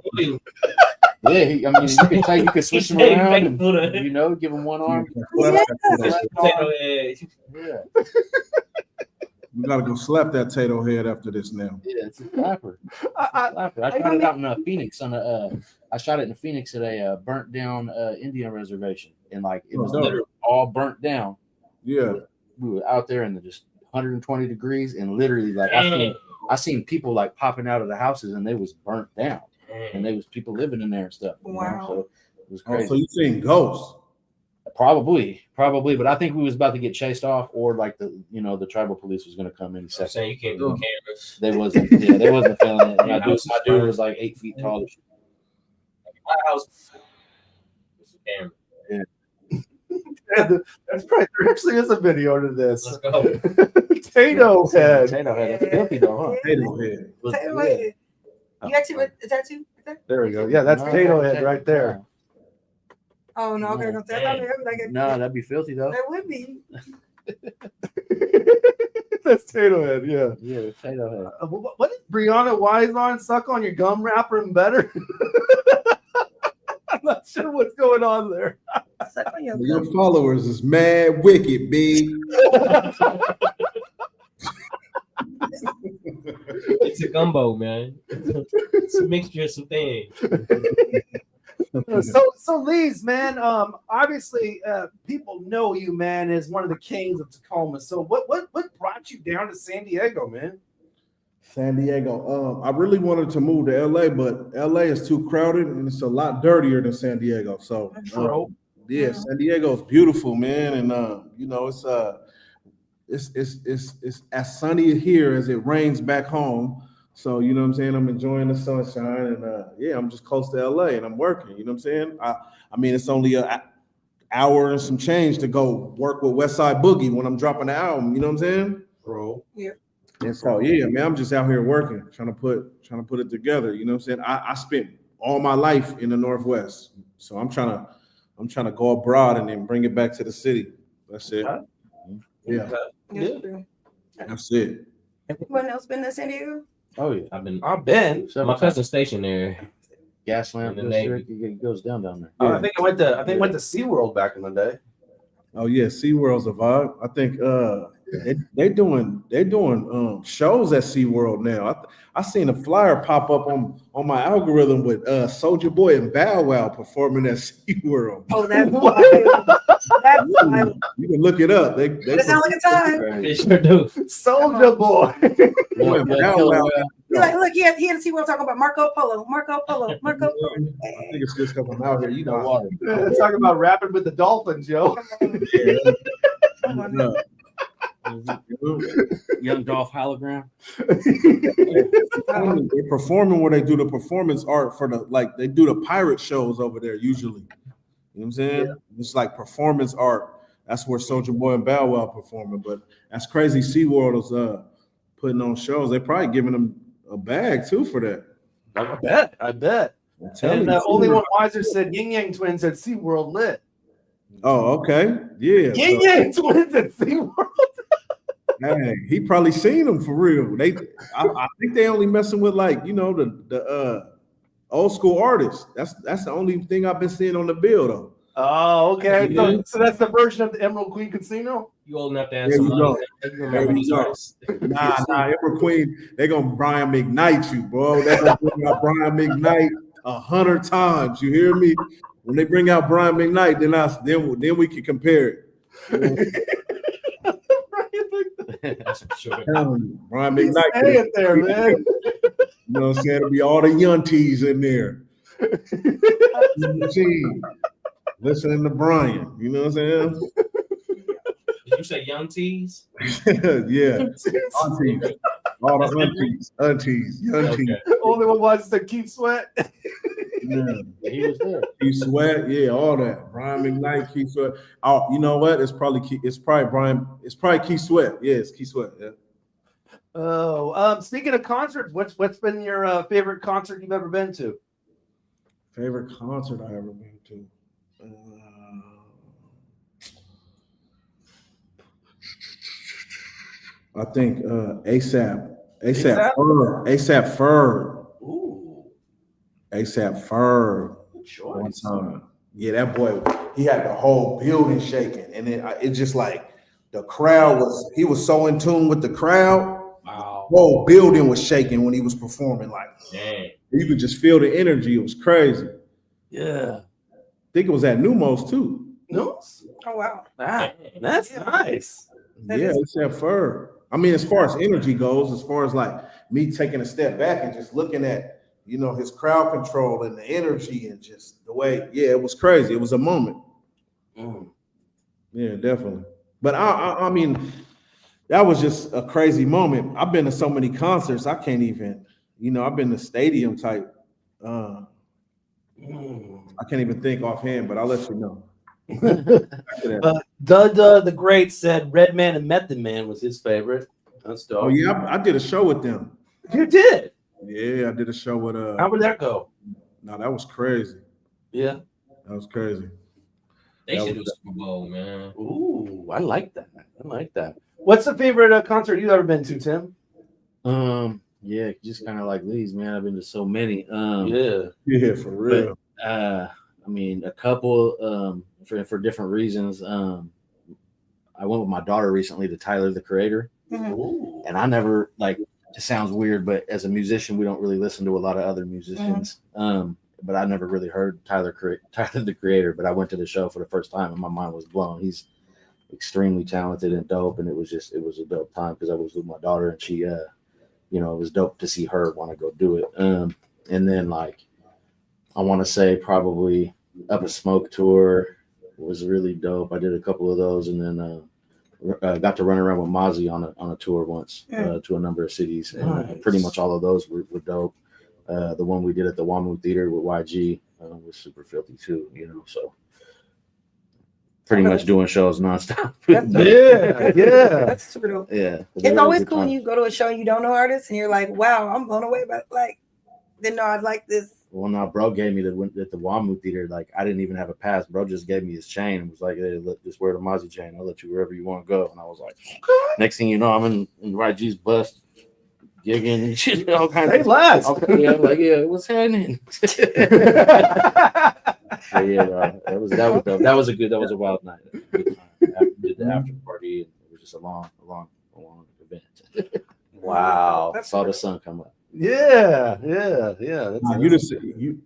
Yeah, you can tell you can switch him around and, give him one arm. We gotta go slap that Tato Head after this now. Yeah, it's a slapper. I shot it out in Phoenix I shot it in Phoenix at a burnt down Indian reservation, and it was literally all burnt down. Yeah, we were out there in just 120 degrees, and literally I seen people popping out of the houses, and they was burnt down. And there was people living in there and stuff. Wow. So it was crazy. So you seen ghosts? Probably, but I think we was about to get chased off, or like the tribal police was going to come in. I'm saying you can't do cameras. They wasn't feeling it. My dude was like 8 feet tall. My house. It's a camera. Yeah. That's right. There actually is a video to this. Let's go. Potato head. Potato head. That's filthy though, huh? Potato head. Potato head. You actually is that too? There we go. Yeah, that's potato head right there. Oh no, okay, no, that'd be filthy though. That would be. That's potato head. Yeah. Yeah, potato head. What did Brianna Wise on suck on your gum wrapper and better? I'm not sure what's going on there. Your followers is mad wicked, big. It's a gumbo, man. It's a mixture of some things. So Leez, man, obviously people know you, man, as one of the kings of Tacoma. So what brought you down to San Diego, man? San Diego. I really wanted to move to LA, but LA is too crowded and it's a lot dirtier than San Diego. So yeah, San Diego is beautiful, man, and it's as sunny here as it rains back home. So you know what I'm saying? I'm enjoying the sunshine, and I'm just close to LA, and I'm working. You know what I'm saying? I mean, it's only an hour and some change to go work with Westside Boogie when I'm dropping the album. You know what I'm saying, bro? Yeah. And so man, I'm just out here working, trying to put it together. You know what I'm saying? I spent all my life in the Northwest, so I'm trying to go abroad and then bring it back to the city. That's it. Yeah. That's it. Anyone else been to San Diego? Oh yeah, I've been. My cousin stationed there. Gaslamp. It goes down there. I think I went to SeaWorld back in the day. Oh yeah, SeaWorld's a vibe. I think they're doing shows at SeaWorld now. I seen a flyer pop up on my algorithm with Soulja Boy and Bow Wow performing at SeaWorld. Oh, that's wild. That's wild. You can look it up. They sound like a time. They sure do. Soulja Boy. You're like, look, he had to see what I'm talking about. Marco Polo. I think it's just because I'm out here. You know water. Talking about rapping with the dolphins, yo. Young Dolph hologram. They're performing where they do the performance art for they do the pirate shows over there usually. You know what I'm saying? Yeah. It's like performance art. That's where Soulja Boy and Bow Wow performing. But that's crazy. SeaWorld is putting on shows. They probably giving them a bag too for that. I bet. And only one wiser said Yin Yang Twins at SeaWorld lit. Oh, okay. Yeah. Yin Yang Twins at SeaWorld. Hey, he probably seen them for real. I think they only messing with the old school artists. That's the only thing I've been seeing on the bill though. Oh, okay. So that's the version of the Emerald Queen Casino. You old enough to answer? Nah, Emerald Queen. They gonna Brian McKnight you, bro. They gonna bring out Brian McKnight 100 times. You hear me? When they bring out Brian McKnight, then we can compare it. That's for sure. Brian McKnight. Stay it there, man. You know what I'm saying? It'll be all the Yunties in there. Listening to Brian. You know what I'm saying? Did you say young tees? Yeah. Aunties. All the aunties. Young tees. Only one was to keep sweat. Yeah. He was there. Keith Sweat, yeah, all that. Brian McKnight, Keith Sweat. Oh, you know what? It's probably Keith Sweat. Yeah, it's Keith Sweat. Yeah. Oh, speaking of concerts, what's been your favorite concert you've ever been to? Favorite concert I ever been to. I think ASAP Ferg. Ooh. ASAP Ferg. One time. Yeah, that boy, he had the whole building shaking. And it just like the crowd he was so in tune with the crowd. Wow. The whole building was shaking when he was performing. Like, dang. You could just feel the energy. It was crazy. Yeah. I think it was at Numos too. Numos? Oh, wow. That's nice. Yeah, ASAP Ferg. I mean, as far as energy goes, as far as like me taking a step back and just looking at, his crowd control and the energy and just the way, it was crazy. It was a moment. Yeah, definitely. But I mean, that was just a crazy moment. I've been to so many concerts, I can't even, I've been to stadium type. I can't even think offhand, but I'll let you know. Doug the Great said Redman and Method Man was his favorite. That's dope. Oh yeah, I did a show with them. You did? Yeah, I did a show with How would that go? No, that was crazy. Yeah. That was crazy. They should do Super Bowl, man. Ooh, I like that. I like that. What's the favorite concert you've ever been to, Tim? Yeah, just kind of like Leez, man. I've been to so many. Yeah, for real. But, I mean, a couple for different reasons. I went with my daughter recently to Tyler the Creator, and I never it sounds weird, but as a musician, we don't really listen to a lot of other musicians. But I never really heard Tyler the Creator. But I went to the show for the first time, and my mind was blown. He's extremely talented and dope, and it was a dope time because I was with my daughter, and she, it was dope to see her want to go do it. And then I want to say probably Up a Smoke tour was really dope. I did a couple of those, and then got to run around with Mozzie on a tour once to a number of cities, and pretty much all of those were dope. The one we did at the WAMU Theater with YG was super filthy too, so pretty much doing shows nonstop. Yeah. That's super dope. Yeah. It's always cool when you go to a show and you don't know artists and you're like, wow, I'm blown away by didn't know I'd like this. Well, now bro gave me at the WAMU Theater, I didn't even have a pass. Bro just gave me his chain and was like, hey, look, just wear the Mozzie chain. I'll let you wherever you want to go. And I was like, next thing you know, I'm in YG's bus, gigging and shit, all kinds of last. Okay, I'm like, yeah, what's happening? That was dope. That was a wild night. Good time. Did the after party, and it was just a long event. Wow. Saw the sun come up. Yeah. I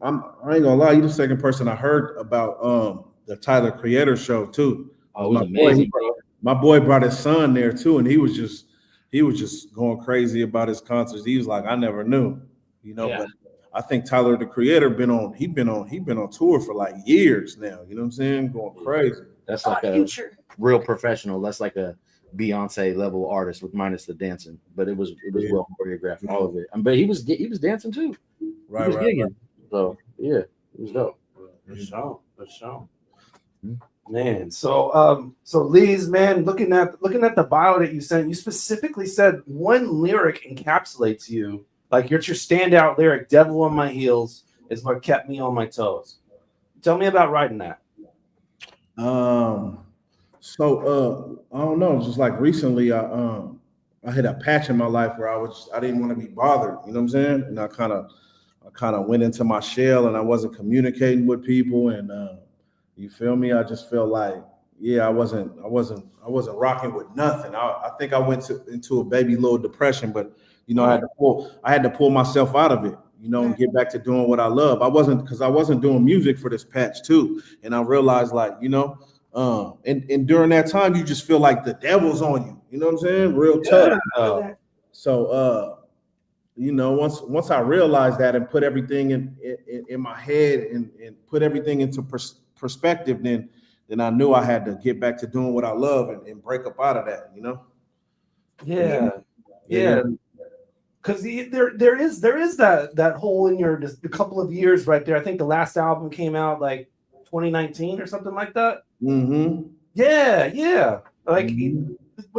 ain't gonna lie, you the second person I heard about the Tyler Creator show too. Oh, it was amazing. My boy brought his son there too, and he was just going crazy about his concerts. He was like, I never knew, but I think Tyler the Creator been on tour for years now. You know what I'm saying? Going crazy. That's like a real professional. That's like a Beyonce level artist with minus the dancing, but it was well choreographed, all of it. But he was dancing too. Right. So yeah, it was dope. For sure. Man, so Leez, man, looking at the bio that you sent, you specifically said one lyric encapsulates you. Like your standout lyric, "Devil on my heels," is what kept me on my toes. Tell me about writing that. So I don't know, just recently I hit a patch in my life where I didn't want to be bothered, you know what I'm saying? And I kind of went into my shell and I wasn't communicating with people, and you feel me? I just felt like, I wasn't rocking with nothing. I think I went into a baby little depression, but I had to pull myself out of it, and get back to doing what I love. I wasn't doing music for this patch too, and I realized and during that time you just feel like the devil's on you. You know what I'm saying? Real tough. So once I realized that and put everything in my head and put everything into perspective, then I knew I had to get back to doing what I love and break up out of that. Yeah. Because there is that hole in your just a couple of years right there. I think the last album came out 2019 or something like that. Mm-hmm. Yeah.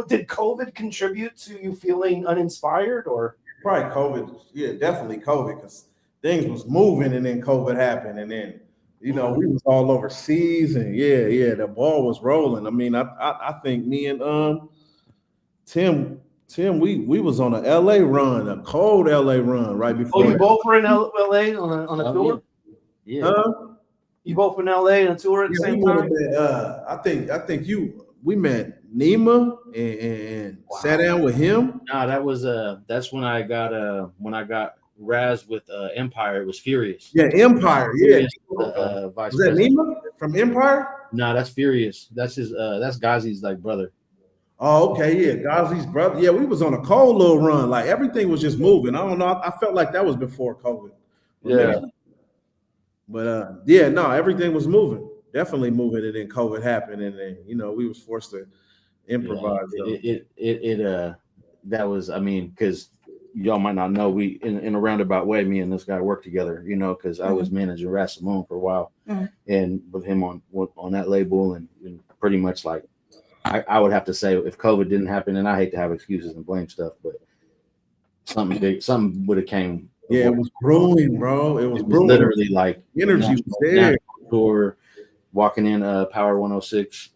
Did COVID contribute to you feeling uninspired, or probably COVID? Yeah, definitely COVID, because things was moving and then COVID happened, and then we was all overseas, and the ball was rolling. I mean, I think me and Tim, we was on a LA run, a cold LA run right before. Oh, you both were in LA on a tour? Yeah. You both in LA on a tour at the same time? I think we met Nima and sat down with him. No, that was that's when I got Raz with Empire. It was Furious. Yeah, Empire. Furious, Vice was that Nima from Empire? No, that's Furious. That's his. That's Ghazi's brother. Oh, okay, yeah, Ghazi's brother. Yeah, we was on a cold little run. Everything was just moving. I don't know. I felt like that was before COVID. Yeah. But everything was moving. definitely moving, and then COVID happened, and then we was forced to improvise. That was, I mean, because y'all might not know, we in a roundabout way, me and this guy worked together, because I was managing Rasamone for a while, and with him on that label, and pretty much like I would have to say, if COVID didn't happen, and I hate to have excuses and blame stuff, but something would have came. Yeah, it was brewing, bro. It was literally like energy was there. Tour, walking in Power 106,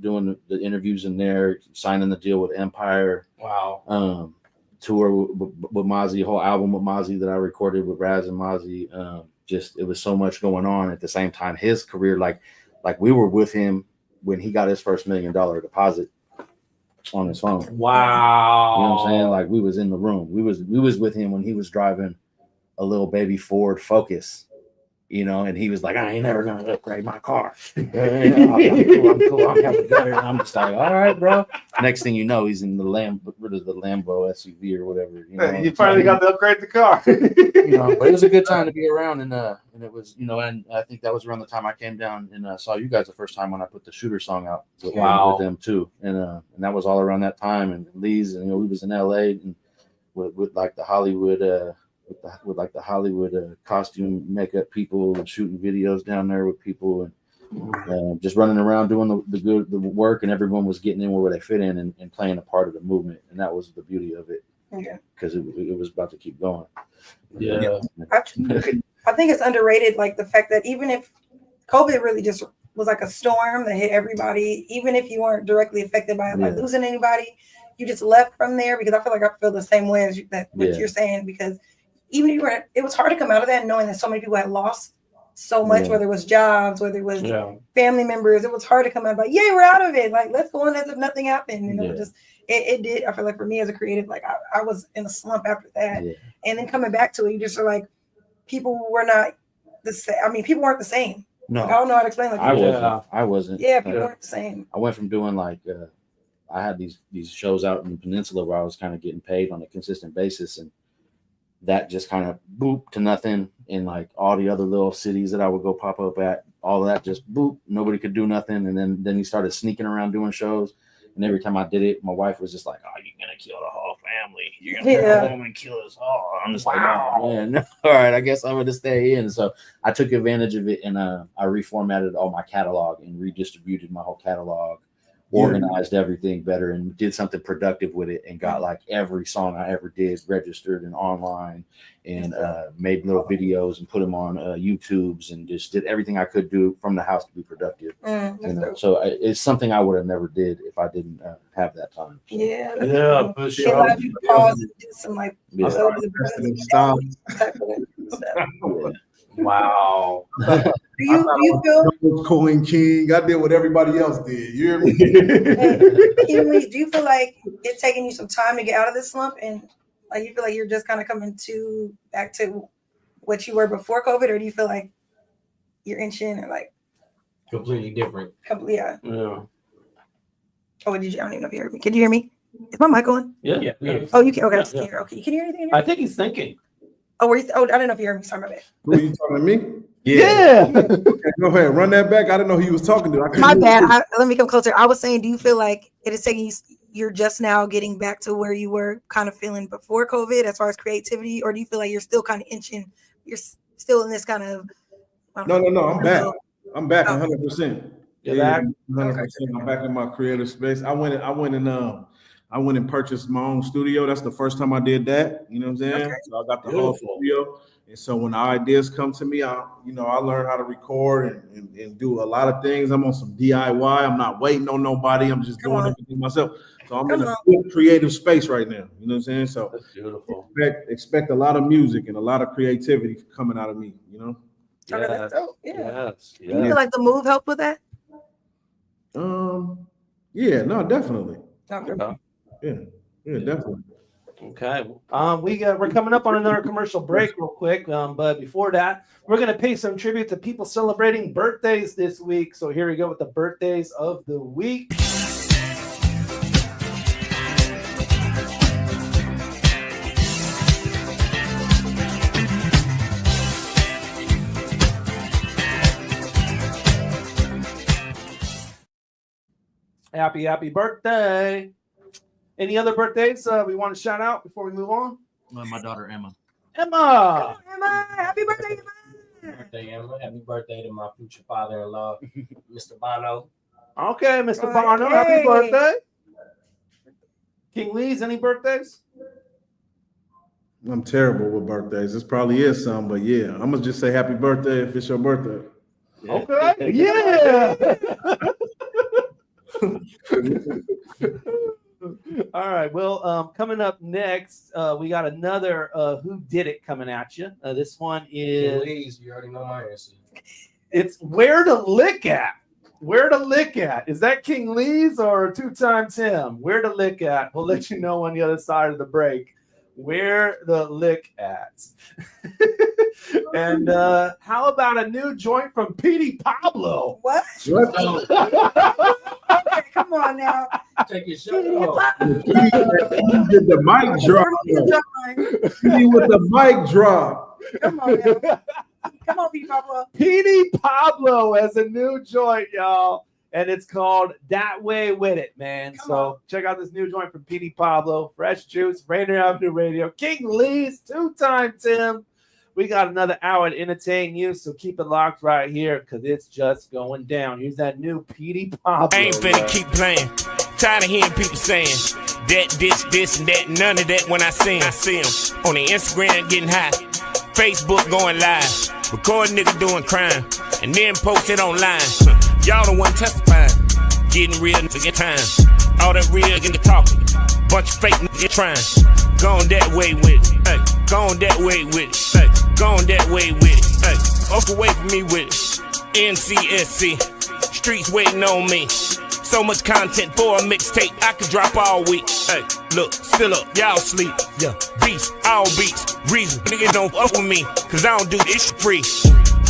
doing the interviews in there, signing the deal with Empire. Wow. Tour with Mozzie, whole album with Mozzie that I recorded with Raz and Mozzie. Just it was so much going on at the same time. His career, like we were with him when he got his first $1 million deposit on his phone. Wow. You know what I'm saying? Like we was in the room. We was with him when he was driving a little baby Ford Focus, and he was like, I ain't never gonna upgrade my car. I'm cool. I'm having good. And I'm just like, all right, bro. Next thing you know, he's in the Lambo SUV or whatever. You finally got to upgrade the car. But it was a good time to be around, and it was, and I think that was around the time I came down and saw you guys the first time when I put the Shooter song out with them too, and that was all around that time. And Leez, and we was in LA and with like the Hollywood. With like the Hollywood costume makeup people and shooting videos down there with people and just running around doing the work, and everyone was getting in where they fit in and playing a part of the movement, and that was the beauty of it. Yeah, because it was about to keep going. Yeah, I think it's underrated, like the fact that even if COVID really just was like a storm that hit everybody, even if you weren't directly affected by it, like losing anybody, you just left from there, because I feel the same way as what you're saying, because even if you were, it was hard to come out of that knowing that so many people had lost so much, whether it was jobs, whether it was family members. It was hard to come out, like, yay, we're out of it. Like, let's go on as if nothing happened. And it was just, it did. I feel like for me as a creative, like I was in a slump after that. And then coming back to it, you just are like, people were not the same. I mean, people weren't the same. No, like, I don't know how to explain. Like, I wasn't. Yeah, people weren't the same. I went from doing like, I had these shows out in the peninsula where I was kind of getting paid on a consistent basis, and that just kind of boop to nothing. In like all the other little cities that I would go pop up at, all of that just boop, nobody could do nothing. And then he started sneaking around doing shows, and every time I did it, my wife was just like, oh, you're gonna kill the whole family, you're gonna go home and kill us all. I'm just like, oh man, all right, I guess I'm gonna stay in. So I took advantage of it, and I reformatted all my catalog and redistributed my whole catalog, organized everything better, and did something productive with it, and got like every song I ever did registered and online, and made little videos and put them on YouTubes, and just did everything I could do from the house to be productive. So it's something I would have never did if I didn't have that time. So. For sure. Allowed you to pause and do some like Wow. Do you feel Coin King? I did what everybody else did. You hear me? King Leez, do you feel like it's taking you some time to get out of this slump, and like you feel like you're just kind of coming back to what you were before COVID, or do you feel like you're inching or like completely different? Yeah. Oh, I don't even know if you heard me. Can you hear me? Is my mic on? Yeah. Oh, you can. Okay, I can hear. Okay, can you hear anything? I think he's thinking. Oh, I don't know if you heard me. Sorry, my bad. Who are you talking to me? Yeah. Okay, go ahead. Run that back. I didn't know who you was talking to. My bad. Let me come closer. I was saying, do you feel like it is taking you? You're just now getting back to where you were kind of feeling before COVID, as far as creativity, or do you feel like you're still kind of inching? You're still in this kind of. No. I'm back. I'm back 100%. You're back? 100%. I'm back in my creative space. I went and purchased my own studio. That's the first time I did that. You know what I'm saying? Okay. So I got the whole studio. And so when the ideas come to me, I learn how to record and do a lot of things. I'm on some DIY. I'm not waiting on nobody. I'm just doing everything myself. So I'm in a good creative space right now. You know what I'm saying? So that's beautiful. Expect a lot of music and a lot of creativity coming out of me, you know? Yes. Yes. Do you feel like the move helped with that? Yeah, no, definitely. Okay. Yeah, definitely. Okay. We're coming up on another commercial break real quick. But before that, we're gonna pay some tribute to people celebrating birthdays this week. So here we go with the birthdays of the week. Happy birthday. Any other birthdays we want to shout out before we move on? My daughter Emma. Emma, happy birthday, Emma. Birthday, Emma. Happy birthday to my future father-in-law, Mr. Bono. Okay, Mr. Bono, happy birthday. King Leez, any birthdays? I'm terrible with birthdays. This probably is some, but yeah, I'm gonna just say happy birthday if it's your birthday. Okay, yeah. All right. Well, coming up next, we got another Who Did It coming at you. This one is Please, you already know my answer. It's Where to Lick At. Where to Lick At. Is that King Leez or 2 Tim? Where to Lick At. We'll let you know on the other side of the break. Where the Lick At. And how about a new joint from Petey Pablo? What? Okay, come on now. Take your shirt off. He did the mic drop. He with the mic drop. Come on now. Come on, Petey Pablo. Petey Pablo has a new joint, y'all. And it's called That Way With It, man. So check out this new joint from Petey Pablo. Fresh Juice, Rainier Avenue Radio. King Leez, 2 Tim. We got another hour to entertain you, so keep it locked right here because it's just going down. Here's that new Petey Pablo. I ain't finna keep playing. Tired of hearing people saying that, this, and that. None of that when I see them on the Instagram getting high. Facebook going live. Record nigga doing crime. And then post it online. Y'all the one testifying. Getting real to get time. All that real in the talking. Bunch of fake niggas trying. Gone that way with it. Hey, gone that way with it. Hey, gone that way with it. Hey, off away from me with it. NCSC. Streets waiting on me. So much content for a mixtape, I could drop all week. Hey, look, still up, y'all sleep. Yeah, beats, all beats. Reason, niggas don't fuck with me, cause I don't do this free.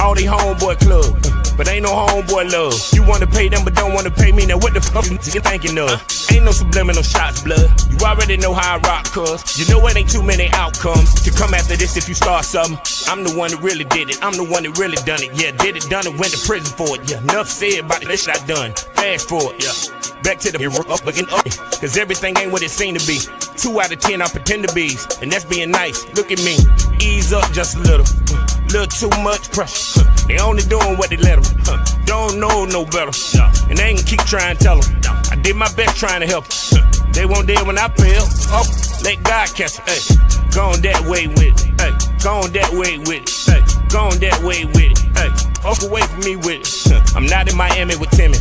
All they homeboy club, but ain't no homeboy love. You wanna pay them, but don't wanna pay me. Now what the fuck you thinking of? Ain't no subliminal shots, blood. You already know how I rock, cuz. You know it ain't too many outcomes to come after this if you start something. I'm the one that really did it. I'm the one that really done it. Yeah, did it, done it, went to prison for it. Yeah, enough said about this shit I done. Fast forward, yeah. Back to the up again up, cause everything ain't what it seemed to be. 2 out of 10 I pretend to be, and that's being nice. Look at me, ease up just a little too much pressure. They only doing what they let them. Don't know no better, and they ain't gonna keep trying to tell them. I did my best trying to help them. They won't dare when I fail. Oh, let God catch it. Hey, gone that way with it. Hey, gone that way with it. Hey, gone that way with it. Hey, walk away from me with it. I'm not in Miami with Timmy.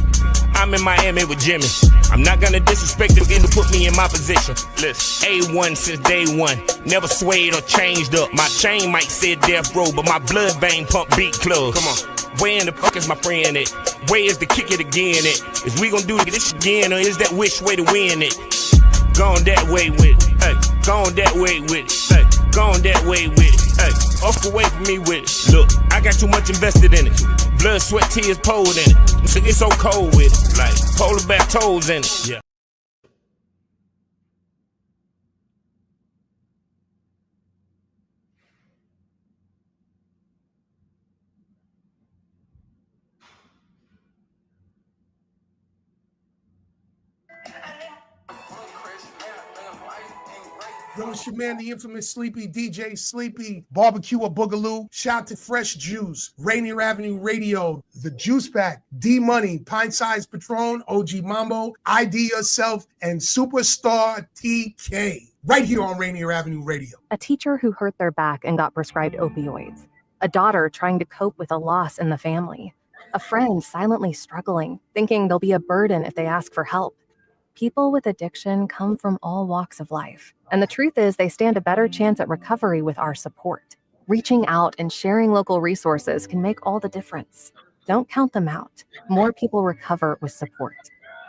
I'm in Miami with Jimmy. I'm not gonna disrespect them to put me in my position. Listen, A1 since day one. Never swayed or changed up. My chain might say death row, but my blood vein pump beat club. Come on. Where in the fuck is my friend at? Where is the kick it again at? Is we gonna do this again or is that wish way to win it? Gone that way with it. Hey, gone that way with it. Hey, gone that way with it. Hey, off away from me with it. Look, I got too much invested in it. Blood, sweat, tears poured in it. It's so cold with it. Like polar bear toes in it. Yeah. Yo, it's your man, the infamous Sleepy, DJ Sleepy, Barbecue or Boogaloo. Shout out to Fresh Juice, Rainier Avenue Radio, The Juice Pack, D-Money, Pint Size Patron, OG Mambo, ID Yourself, and Superstar TK. Right here on Rainier Avenue Radio. A teacher who hurt their back and got prescribed opioids. A daughter trying to cope with a loss in the family. A friend silently struggling, thinking they'll be a burden if they ask for help. People with addiction come from all walks of life, and the truth is they stand a better chance at recovery with our support. Reaching out and sharing local resources can make all the difference. Don't count them out. More people recover with support.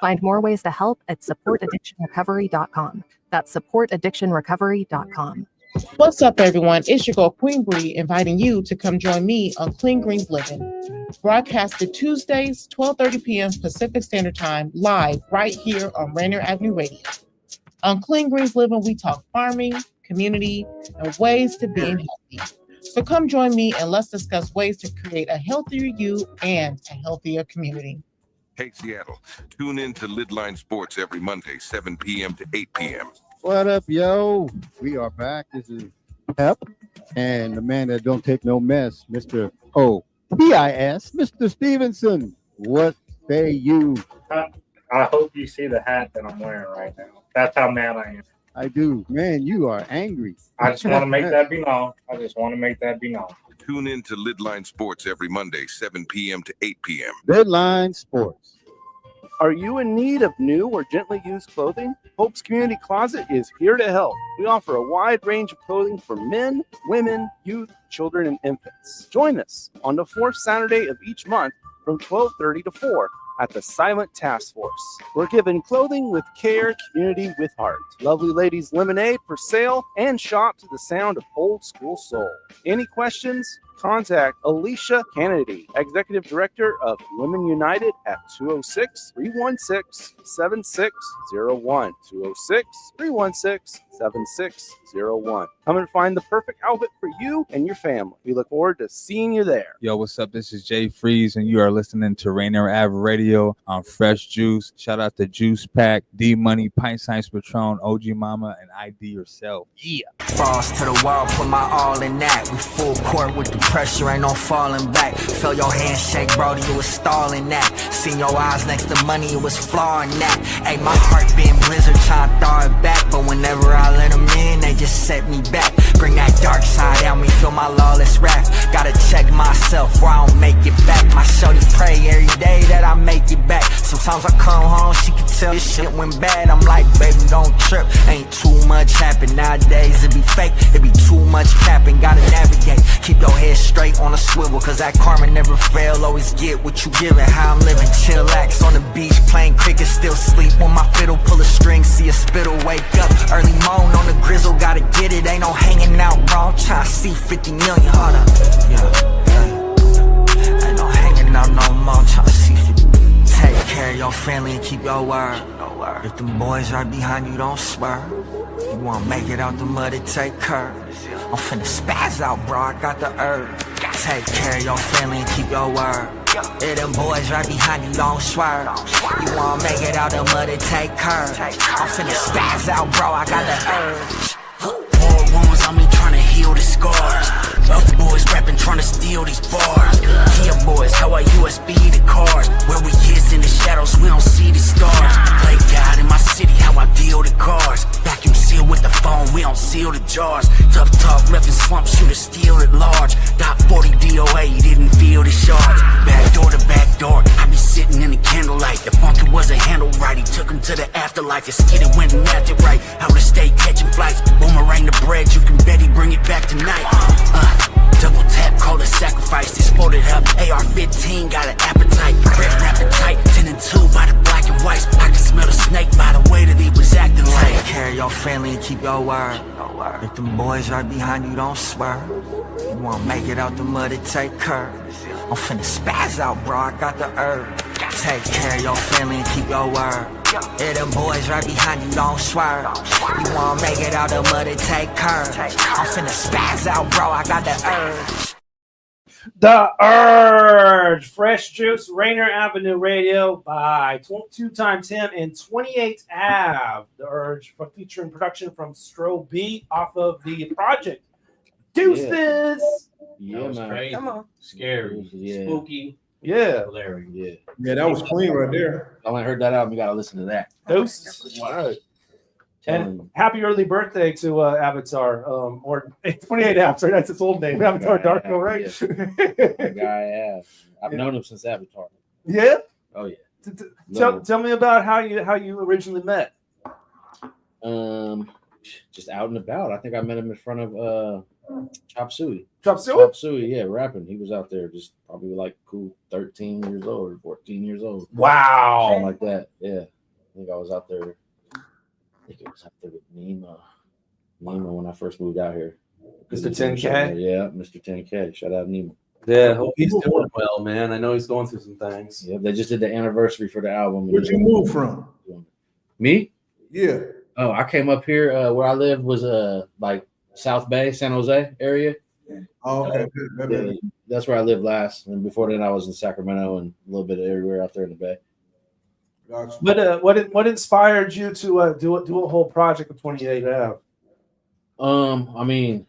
Find more ways to help at supportaddictionrecovery.com. That's supportaddictionrecovery.com. What's up, everyone? It's your girl, Queen Bree, inviting you to come join me on Clean Greens Living. Broadcasted Tuesdays, 12:30 p.m. Pacific Standard Time, live right here on Rainier Avenue Radio. On Clean Greens Living, we talk farming, community, and ways to being healthy. So come join me and let's discuss ways to create a healthier you and a healthier community. Hey, Seattle, tune in to Lidline Sports every Monday, 7 p.m. to 8 p.m. What up, yo? We are back. This is Pep and the man that don't take no mess, Mr. O-P-I-S, Mr. Stevenson. What say you? I hope you see the hat that I'm wearing right now. That's how mad I am. I do. Man, you are angry. I just want to make that be known. Tune in to Lidline Sports every Monday, 7 p.m. to 8 p.m. Deadline Sports. Are you in need of new or gently used clothing? Hope's Community Closet is here to help. We offer a wide range of clothing for men, women, youth, children, and infants. Join us on the fourth Saturday of each month from 12:30 to 4 at the Silent Task Force. We're giving clothing with care, community with heart. Lovely Ladies Lemonade for sale, and shop to the sound of old school soul. Any questions? Contact Alicia Kennedy, Executive Director of Women United at 206-316-7601. 206-316-7601. Come and find the perfect outfit for you and your family. We look forward to seeing you there. Yo, what's up? This is Jay Freeze, and you are listening to Rainier Ave Radio on Fresh Juice. Shout out to Juice Pack, D Money, Pint Science Patron, OG Mama, and ID Yourself. Yeah. Falls to the wall, put my all in that. We full court with the pressure, ain't no falling back. Feel your handshake, Brody, you was stalling that. Seen your eyes next to money, it was flawing that. Hey, my heart been blizzard, trying to thaw it back. But whenever I let them in, they just set me back. Bring that dark side out me, feel my lawless wrath. Gotta check myself or I don't make it back. My shorty pray every day that I make it back. Sometimes I come home, she can tell this shit went bad. I'm like, baby, don't trip, ain't too much happen. Nowadays it be fake, it be too much capping. Gotta navigate, keep your head straight on a swivel, cause that karma never fail. Always get what you giving. How I'm living, chillax on the beach, playing cricket, still sleep when my fiddle pull a string, see a spittle, wake up early moan on the grizzle, gotta get it, ain't no hanging out, bro. I'm tryna see 50 million, hold up, ain't no hanging out no more, I'm tryna see 50 million. Take care of your family and keep your word. If them boys right behind you, don't swerve. You wanna make it out the mud, it take curve. I'm finna spaz out, bro, I got the herb. Take care of your family and keep your word. Yeah, them boys right behind you, don't swerve. You wanna make it out the mud, it take curve. I'm finna spaz out, bro, I got the urge. War wounds on me tryna heal the scars. Rough boys rapping tryna steal these bars. Kia boys, how I USB the cars. Where we is in the shadows, we don't see the stars. Play God in my city, how I deal the cars. Vacuum seal with the phone, we don't seal the jars. Tough talk, left in slump, shooter steal at large. Dot 40 DOA, didn't feel the shards. Back door to back door, I be sitting in the candlelight. The funky wasn't handled right, he took him to the afterlife. His skid went and acted right, out of state catching flights. Boomerang the bread, you can bet he bring it back tonight. Double tap, call it sacrifice. Exploded up, AR-15, got an appetite. Red rapid tight, 10 and 2 by the black and whites. I can smell the snake by the way that he was acting like. Take care of your family and keep your word. If them boys right behind you, don't swerve. You wanna make it out the mud, it take curve. I'm finna spaz out, bro, I got the herb. Take care of your family and keep your word. Yeah, them boys right behind you, don't swerve. You wanna make it out the mud, it take curve. I'm finna spaz out, bro, I got the urge. The Urge, Fresh Juice, Rainier Avenue Radio by 2 times Tim and 28 Ave. The Urge, featuring production from Stro B off of the project. Deuces! Yeah, man. Crazy. Come on. Scary. Yeah. Spooky. Yeah. Hilarious. Yeah. Yeah, that was clean right there. I only heard that album. You gotta listen to that. Deuces. All right. And happy early birthday to Avatar, or 28 Ave. Sorry, that's its old name. Avatar Darko, right? That guy, yeah. I've known him since Avatar. Yeah. Oh yeah. Tell me about how you originally met. Just out and about. I think I met him in front of Chop Suey. Chop Suey? Chop Suey, yeah, rapping. He was out there just probably like cool 13 years old or 14 years old. Wow. Something like that. Yeah. I think I was out there. I think it was out there with Nima when I first moved out here. Mr. 10K? Yeah, Mr. 10K. Shout out Nima. Yeah, hope he's doing well, man. I know he's going through some things. Yeah, they just did the anniversary for the album. Where'd you move from? Me? Yeah. Oh, I came up here. Where I lived was like South Bay, San Jose area. Oh, okay. Yeah, that's where I lived last. And before then, I was in Sacramento and a little bit of everywhere out there in the Bay. Gotcha. But what inspired you to do a whole project with 28 Ave? I mean,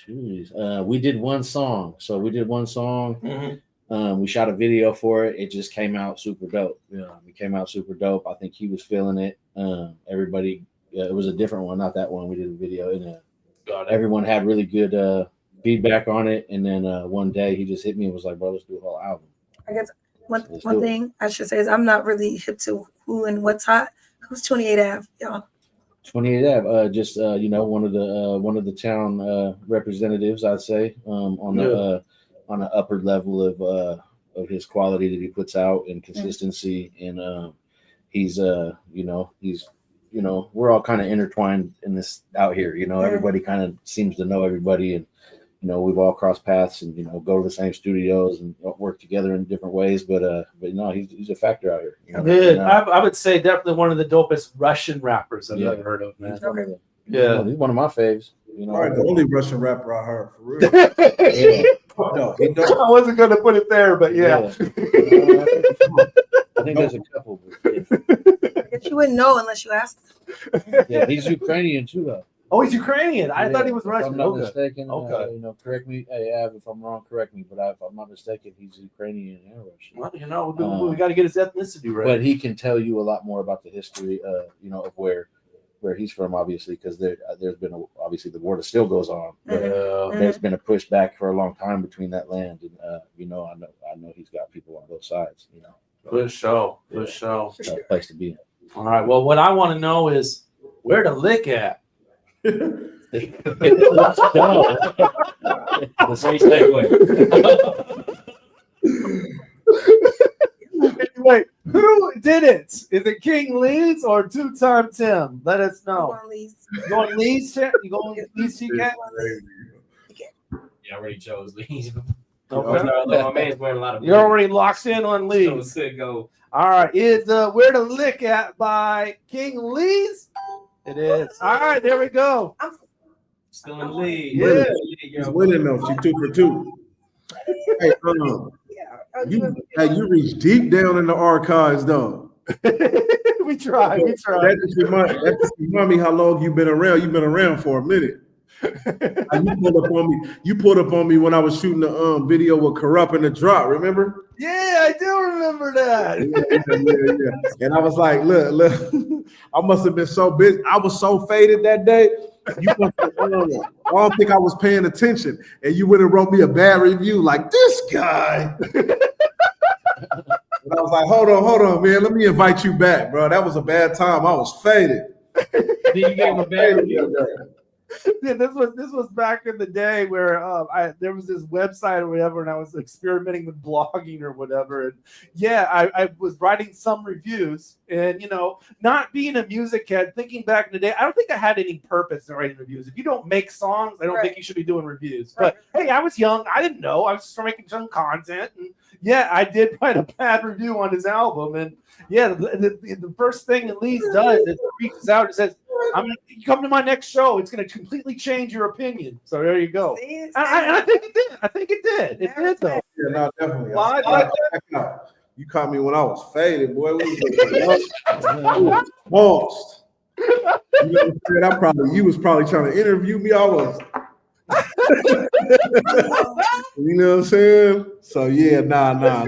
we did one song. So we did one song. Mm-hmm. We shot a video for it. It just came out super dope. It came out super dope. I think he was feeling it. Everybody, it was a different one, not that one. We did a video, and everyone had really good feedback on it. And then one day he just hit me and was like, "Bro, let's do a whole album." I guess one thing I should say is I'm not really hip to who and what's hot. Who's 28 Ave, y'all? 28 Ave, just one of the town representatives, I'd say, on the upper level of his quality that he puts out and consistency, and he's we're all kind of intertwined in this out here. Everybody kind of seems to know everybody, and we've all crossed paths and go to the same studios and work together in different ways. But no, he's a factor out here. I would say definitely one of the dopest Russian rappers I've ever heard of, man. Okay. Yeah, he's one of my faves. Probably the only Russian rapper I heard, for real. No, he don't. I wasn't going to put it there, but yeah. I think there's a couple. I guess you wouldn't know unless you asked. Yeah, he's Ukrainian too, though. Oh, he's Ukrainian. I thought he was Russian. If I'm not mistaken. Okay. Correct me. Hey, Av, if I'm wrong, correct me. But if I'm not mistaken, he's Ukrainian and Russian. Well, we got to get his ethnicity right. But he can tell you a lot more about the history, of where he's from, obviously, because there's been obviously the war that still goes on. But there's been a pushback for a long time between that land, and I know he's got people on both sides. For sure. It's a tough place to be. All right. Well, what I want to know is where to lick at. Let's go. Anyway, who did it? Is it King Leez or two-time Tim? Let us know. You going Leez? You going Leez TK? Yeah, I already chose Leez. Okay. My man's wearing a lot of. You're already locked in on Leez. So go. All right. Is Where to Lick At by King Leez? It is. All right, there we go. Still in the lead. Yeah. He's winning though. She 2 for 2. Hey, you reach deep down in the archives though. we tried. That just remind me how long you've been around. You've been around for a minute. You pulled up on me when I was shooting the video with Corrupt in the Drop. Remember? Yeah, I do remember that. Yeah. And I was like, look, I must have been so busy. I was so faded that day. I don't think I was paying attention, and you went and wrote me a bad review like this guy. And I was like, hold on, man. Let me invite you back, bro. That was a bad time. I was faded. Then you gave him a bad review. Yeah, this was back in the day where there was this website or whatever, and I was experimenting with blogging or whatever. And yeah, I was writing some reviews, and not being a music head, thinking back in the day, I don't think I had any purpose in writing reviews. If you don't make songs, I don't think you should be doing reviews. But hey, I was young, I didn't know. I was just making some content, and yeah, I did write a bad review on his album. And yeah, the first thing that Leez does is he reaches out and says, you come to my next show, it's going to completely change your opinion. So there you go. And I think it did. I think it did. It did, though. Yeah, no, definitely. You caught me when I was faded, boy. Lost. You was probably trying to interview me. I was. You know what I'm saying? So yeah, nah.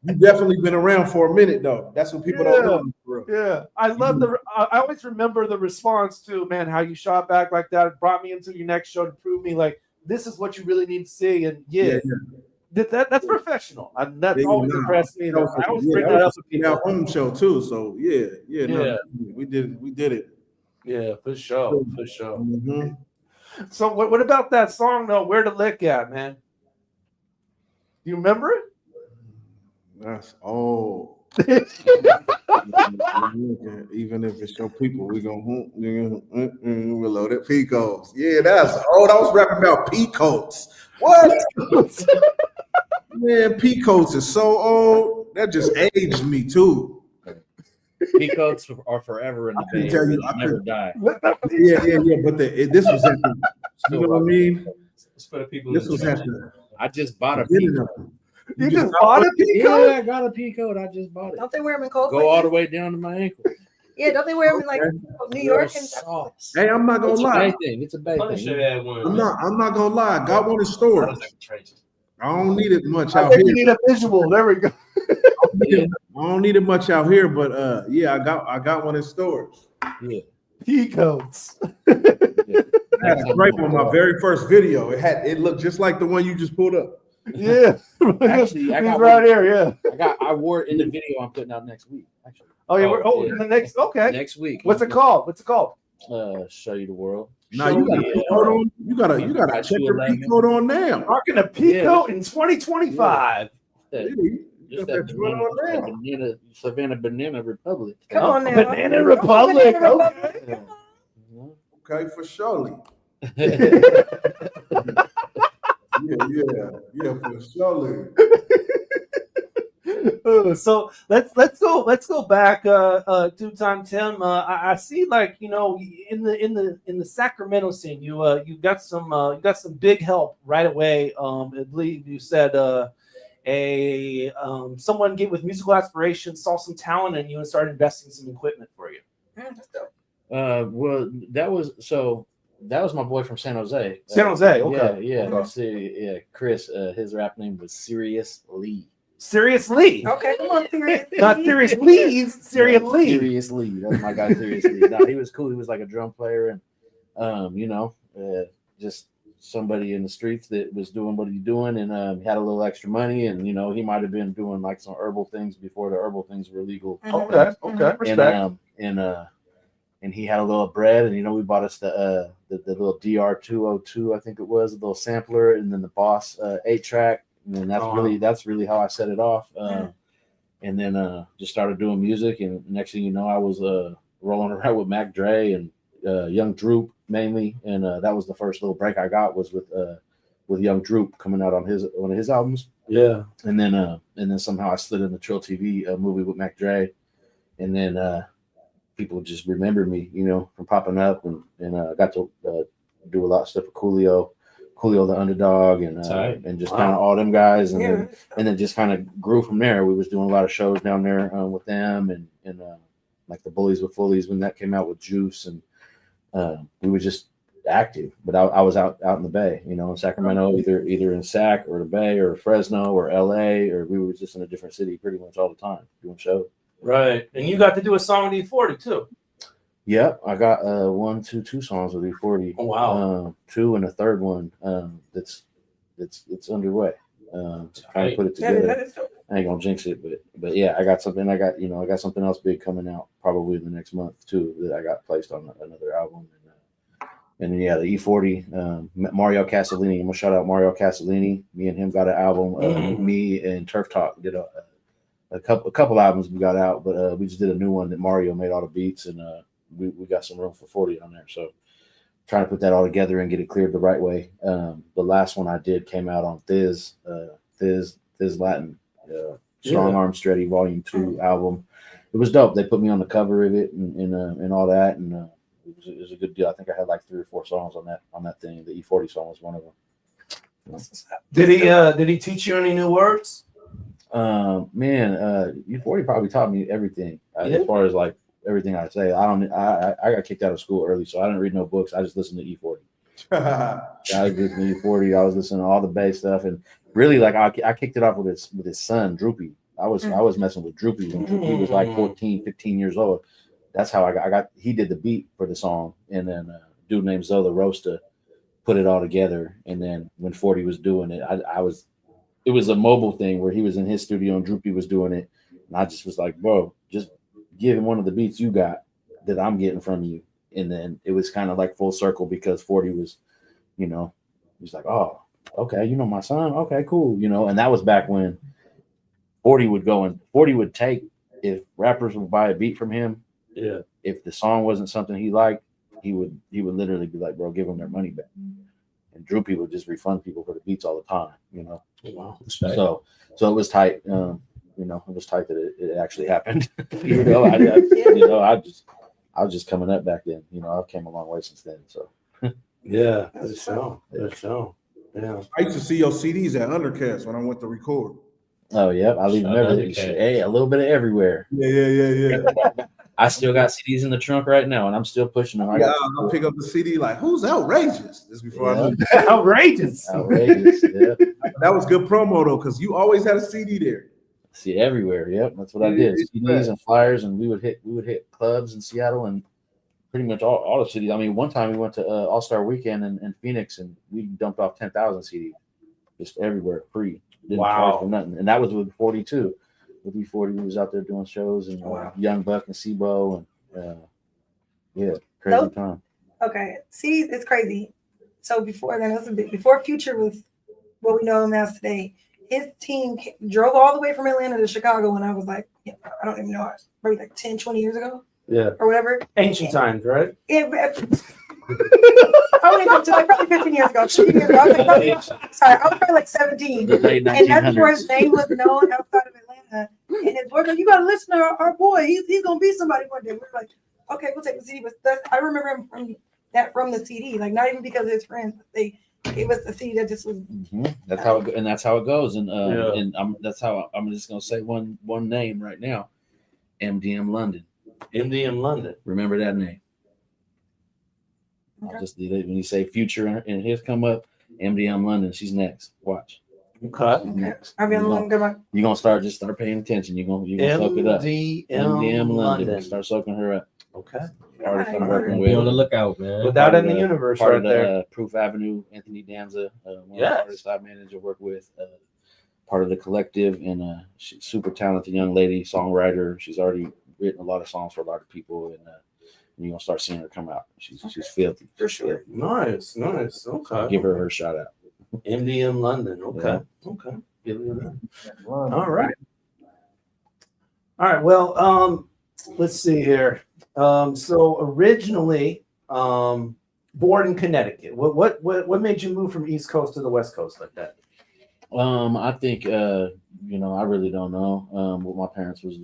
You definitely been around for a minute though. That's what people don't know. Yeah, I love I always remember the response to, man, how you shot back like that. It brought me into your next show to prove me like this is what you really need to see. And that's professional. And that's always impressed me. I always bring that up with people. Our home show too. So yeah. No, we did it. Yeah, for sure. Mm-hmm. So what about that song though? Where to Lick At, man? Do you remember it? That's old. Even if it's your people, we're loaded peacoats. Yeah, that's old. I was rapping about peacoats. What? Man, peacoats is so old. That just aged me too. Peacoats are forever in the Bay. I never die. Yeah. But this was at the, you know what I mean? It's for the people. This was at the. I just bought a peacoat. You just bought a pea coat? Yeah, I got a pea coat. I just bought it. Don't they wear them in cold? Go all the way down to my ankle. Yeah, don't they wear them in like New York and sauce? Hey, I'm not gonna It's a lie. Bay thing. It's a Bay Punisher thing. had one. I'm not gonna lie. I got one in storage. I don't need it much I out think here. we need a visual. There we go. I don't need it much out here, but yeah, I got one in storage. Yeah. Pea coats. I had a stripe on my very first video. It looked just like the one you just pulled up. Yeah. Actually, I He's got right one. here. Yeah. I wore it in the video I'm putting out next week. Actually. Oh yeah. The next. Okay. Next week. What's it called? Show you the world. Now you got a pea coat on. You gotta check your pea coat on now. Rocking a pea coat in 2025. Just that Savannah Banana Republic. Come on now. Banana Republic. Okay. Okay, for surely. Yeah, for surely. So let's go back. Two-time Tim. I see, like, you know, in the Sacramento scene, you got some big help right away. I believe you said someone with musical aspirations saw some talent in you and started investing some equipment for you. That's dope. Well, that was my boy from San Jose. San Jose, okay. Yeah. See, Chris. His rap name was Serious Lee. Serious Lee. Okay, come on, Serious. Not Serious Lee's. Serious Lee. Serious Lee. That's my guy, Serious Lee. No, he was cool. He was like a drum player and, just somebody in the streets that was doing what he's doing and had a little extra money. And, you know, he might have been doing like some herbal things before the herbal things were legal. Okay. Respect. And he had a little bread, and, you know, we bought us the little DR202, I think it was, a little sampler, and then the Boss 8-track. And that's really how I set it off. And then just started doing music. And next thing you know, I was rolling around with Mac Dre and Young Droop mainly. And that was the first little break I got, was with Young Droop coming out on one of his albums. Yeah. And then somehow I slid in the Trill TV movie with Mac Dre. And then people just remembered me, you know, from popping up, and I got to do a lot of stuff with Coolio the Underdog, and just kind of all them guys, and then just kind of grew from there. We was doing a lot of shows down there with them, and like the Bullies with Fullies when that came out with Juice, and we were just active. But I was out in the Bay, you know, in Sacramento, either in Sac or the Bay or Fresno or LA, or we were just in a different city pretty much all the time doing shows. Right, and you got to do a song with E40 too. Yep, I got two songs with E40. Oh, wow. 2 and a third one that's underway. Trying to put it together. I ain't gonna jinx it, but yeah, I got something. I got something else big coming out probably in the next month too, that I got placed on another album. And then yeah, the E40, Mario Castellini. I'm gonna shout out Mario Castellini. Me and him got an album. Me and Turf Talk did a couple albums we got out, but we just did a new one that Mario made all the beats, and we got some room for 40 on there. So trying to put that all together and get it cleared the right way. The last one I did came out on Thiz Latin, Strong Arm Steady Volume 2 album. It was dope. They put me on the cover of it and all that, and it was a good deal. I think I had like 3 or 4 songs on that thing. The E40 song was one of them. Did he teach you any new words? E40 probably taught me everything as far as like everything I say. I got kicked out of school early, so I didn't read no books. I just listened to E40. I was listening to E40. I was listening to all the bass stuff, and really, like, I kicked it off with his son Droopy. I was messing with Droopy when Droopy was like 14, 15 years old. That's how I got. He did the beat for the song, and then a dude named Zola Rosta put it all together. And then when 40 was doing it, it was a mobile thing where he was in his studio and Droopy was doing it, and I just was like, bro, just give him one of the beats you got that I'm getting from you. And then it was kind of like full circle, because 40 was, you know, he was like, oh, okay, you know my son, okay, cool, you know. And that was back when 40 would take, if rappers would buy a beat from him, if the song wasn't something he liked, he would literally be like, bro, give them their money back. And Droopy would just refund people for the beats all the time, you know. Wow. So it was tight. You know, it was tight that it actually happened. You know, I was just coming up back then. You know, I've came a long way since then. So yeah, that's so. Yeah. I used to see your CDs at Undercast when I went to record. Oh yeah, I leave them everywhere. Hey, a little bit of everywhere. Yeah. I still got CDs in the trunk right now, and I'm still pushing them. I'll pick up the CD like, who's outrageous? This before I knew. Outrageous. Yeah. That was good promo though, because you always had a CD there. See everywhere. Yep, that's what I did. CDs and flyers, and we would hit clubs in Seattle and pretty much all the cities. I mean, one time we went to All-Star Weekend in Phoenix, and we dumped off 10,000 CDs just everywhere, free. Didn't charge for nothing, and that was with 42. With E40, we was out there doing shows, and Young Buck and Sibo, and crazy time. Okay, see, it's crazy. So before then, it was before Future was what we know him as today. His team drove all the way from Atlanta to Chicago when I was like, I don't even know, maybe like 10, 20 years ago. Yeah. Or whatever. Ancient times, right? Yeah. I went into like probably 15 years ago. 15 years ago. I was probably like 17. And that's before his name was known outside of Atlanta. And his boyfriend, you got to listen to our boy. He's going to be somebody one day. We're like, okay, we'll take the CD. But I remember him from the CD, like not even because of his friends. They gave us the CD that just was. Mm-hmm. That's how it goes. And that's how I'm just going to say one name right now. MDM London. MDM London. Remember that name. I'll just do that when you say Future and his come up. MDM London, she's next. Watch. Okay. Next. You're gonna start paying attention. You're gonna soak it up. MDM London. Start soaking her up. Okay. Be on the lookout, man. Put that in the universe part right of the, there. Proof Avenue, Anthony Danza, one of the artists I manage and work with. Part of the collective, and she's super talented young lady, songwriter. She's already written a lot of songs for a lot of people, and you're gonna start seeing her come out. She's filthy for sure. Nice. Okay. Give her shout out. MDM London. Okay. Okay. All right. Well, let's see here. So originally, born in Connecticut. What made you move from East Coast to the West Coast like that? I think I really don't know what my parents was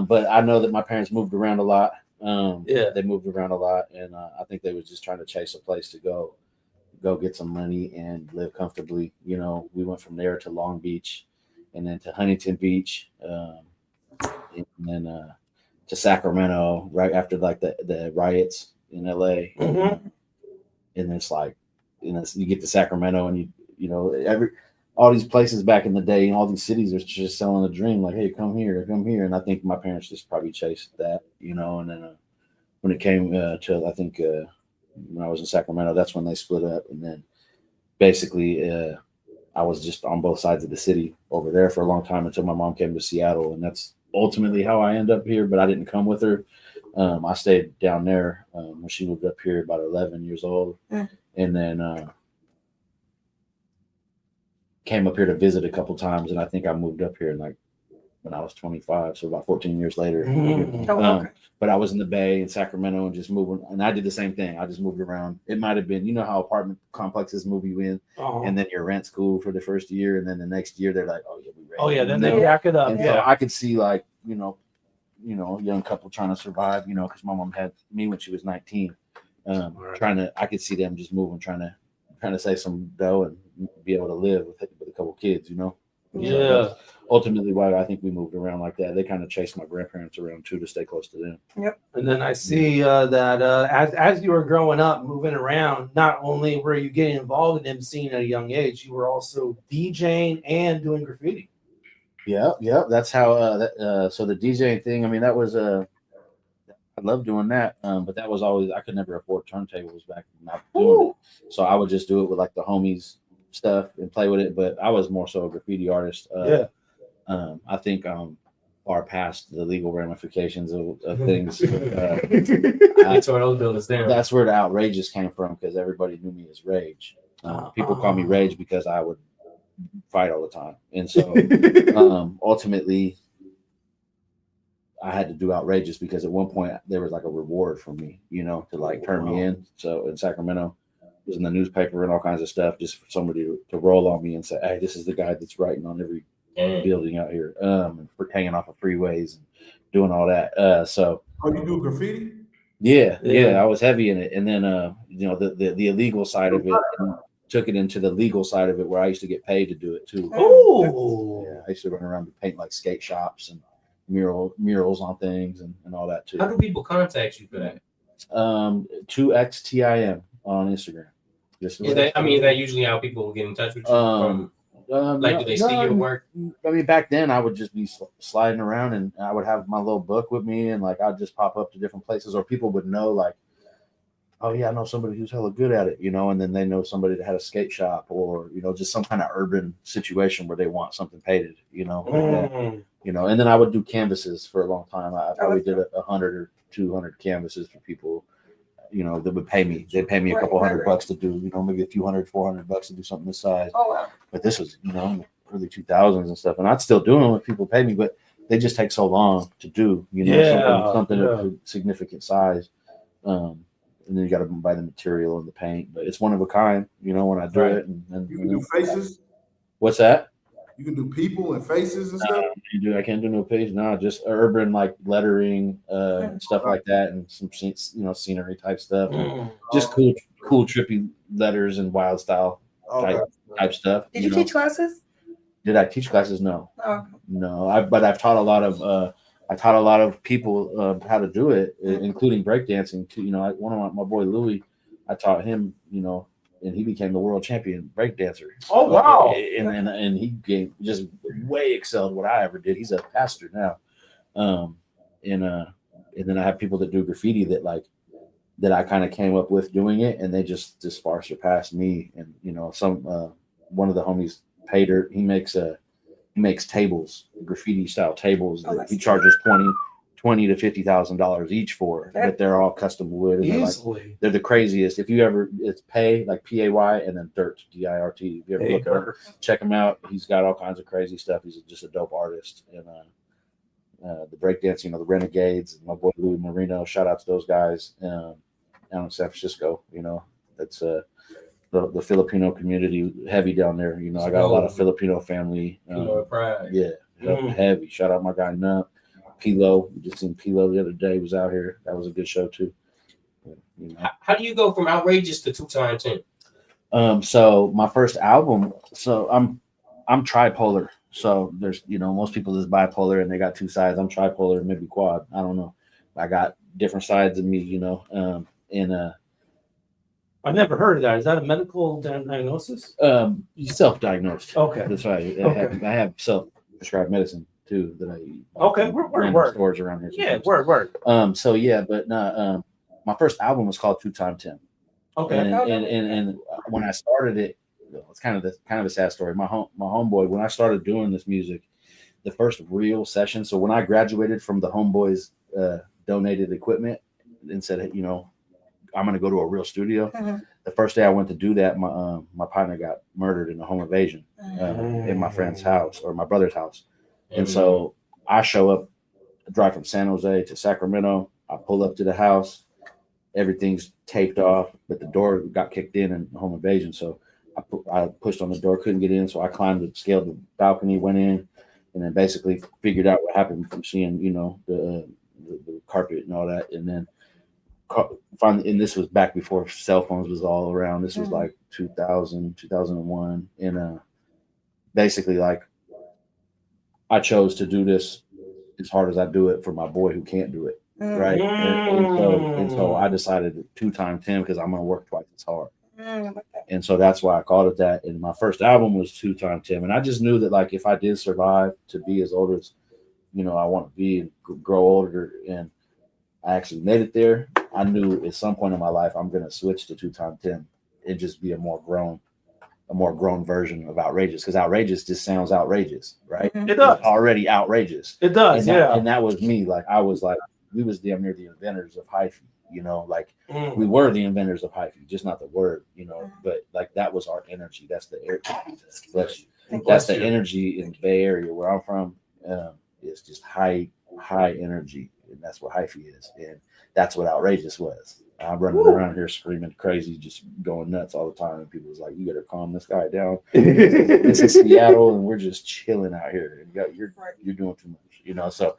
but I know that my parents moved around a lot. They moved around a lot, and I think they was just trying to chase a place to go get some money and live comfortably. We went from there to Long Beach, and then to Huntington Beach, and then to Sacramento right after like the riots in LA. Mm-hmm. And it's like, you get to Sacramento, and all these places back in the day, and all these cities are just selling a dream. Like, hey, come here. And I think my parents just probably chased that, and then when it came to, I think when I was in Sacramento, that's when they split up, and then basically I was just on both sides of the city over there for a long time until my mom came to Seattle, and that's ultimately how I end up here. But I didn't come with her. I stayed down there when she moved up here about 11 years old. And then came up here to visit a couple times, and I think I moved up here when I was 25, so about 14 years later. But I was in the Bay in Sacramento and just moving, and I did the same thing. I just moved around. It might have been, how apartment complexes move you in, and then your rent's cool for the first year, and then the next year they're like, oh yeah, we ready. Oh yeah, then they jack it up. And so I could see a young couple trying to survive, because my mom had me when she was 19. I could see them just moving, trying to save some dough and be able to live with a couple kids, Yeah. So ultimately, why I think we moved around like that. They kind of chased my grandparents around too to stay close to them. Yep. And then I see that as you were growing up, moving around, not only were you getting involved in emceeing at a young age, you were also DJing and doing graffiti. Yeah. That's how. So the DJing thing. I mean, that was I love doing that, but that was always, I could never afford turntables back when I was doing it. So I would just do it with like the homies stuff and play with it. But I was more so a graffiti artist. I think far past the legal ramifications of things. That's where those buildings there. That's where the outrageous came from, because everybody knew me as Rage. People call me Rage because I would fight all the time, and so ultimately I had to do outrageous because at one point there was like a reward for me, to like turn me in. So in Sacramento, it was in the newspaper and all kinds of stuff, just for somebody to roll on me and say, hey, this is the guy that's writing on every building out here, and hanging off of freeways and doing all that. You do graffiti? Yeah, I was heavy in it. And then the illegal side of it, took it into the legal side of it, where I used to get paid to do it too. Oh, yeah, I used to run around and paint like skate shops and murals on things and all that too. How do people contact you for that? 2xtim on Instagram. Is that usually how people get in touch with you? Do they see your work? I mean, back then I would just be sliding around, and I would have my little book with me, and like I'd just pop up to different places, or people would know like, oh yeah, I know somebody who's hella good at it, and then they know somebody that had a skate shop, or just some kind of urban situation where they want something painted, and then I would do canvases for a long time. I probably did 100 or 200 canvases for people, that would pay me. They'd pay me a couple $100 to do, maybe a few $400 to do something this size. Oh wow! But this was, early 2000s and stuff, and I'd still do them if people pay me, but they just take so long to do, something of significant size. And then you got to buy the material and the paint, but it's one of a kind, when I do it. And you can do faces. What's that? You can do people and faces and stuff. I can't do no page. No, just urban like lettering, stuff like that, and some scenery type stuff. Just cool, trippy letters and wild style type stuff. Did you teach classes? Did I teach classes? No, Oh. no. But I've taught a lot of people how to do it, including breakdancing too. One of my boy Louis, I taught him, and he became the world champion breakdancer. Oh wow! And he just way excelled what I ever did. He's a pastor now, and then I have people that do graffiti that I kind of came up with doing it, and they just far surpassed me. And one of the homies, Pater, he makes tables, graffiti style tables that he charges $20,000 to $50,000 each for, but they're all custom wood. And they're the craziest. If you ever, it's pay like PAY and then dirt, DIRT. If you ever look up, check him out. He's got all kinds of crazy stuff. He's just a dope artist. And the breakdancing, the Renegades, my boy Louis Marino. Shout out to those guys down in San Francisco. That's the Filipino community heavy down there. I got a lot of Filipino family. Pride. Yeah, heavy. Shout out my guy Nup. Pilo, we just seen Pilo the other day. He was out here. That was a good show too. How do you go from outrageous to 2 x 10? So my first album. So I'm tripolar. So there's most people is bipolar and they got two sides. I'm tripolar, maybe quad. I don't know. I got different sides of me. I've never heard of that. Is that a medical diagnosis? Self-diagnosed. Okay, that's right. Okay. I have self-prescribed medicine too that I eat. Okay, word. Stores around here. Yeah, word. So yeah, but my first album was called 2 x 10. Okay. And when I started it, it's kind of a sad story. My homeboy, when I started doing this music, the first real session. So when I graduated from the homeboys donated equipment and said, I'm going to go to a real studio. Mm-hmm. The first day I went to do that, my partner got murdered in a home invasion in my friend's house or my brother's house. And so I show up, drive from San Jose to Sacramento. I pull up to the house. Everything's taped off, but the door got kicked in the home invasion. So I pushed on the door, couldn't get in. So I scaled the balcony, went in, and then basically figured out what happened from seeing, the carpet and all that. And then finally, and this was back before cell phones was all around. This was like 2000, 2001. And basically I chose to do this as hard as I do it for my boy who can't do it. Right. And so I decided 2 x 10 because I'm going to work twice as hard. And so that's why I called it that. And my first album was 2 x 10. And I just knew that if I did survive to be as old as, I want to be and grow older, and I actually made it there, I knew at some point in my life, I'm going to switch to 2 x 10 and just be a more grown version of outrageous, because outrageous just sounds outrageous, right? It does. It's already outrageous. It does. And that was me. We was damn near the inventors of hyphy, we were the inventors of hyphy, just not the word, but that was our energy. That's the air. That's the energy in the Bay Area where I'm from. It's just high energy, and that's what hyphy is, and that's what outrageous was. I'm running around here screaming crazy, just going nuts all the time, and people was like, "You gotta calm this guy down." This is Seattle, and we're just chilling out here. And you're doing too much, So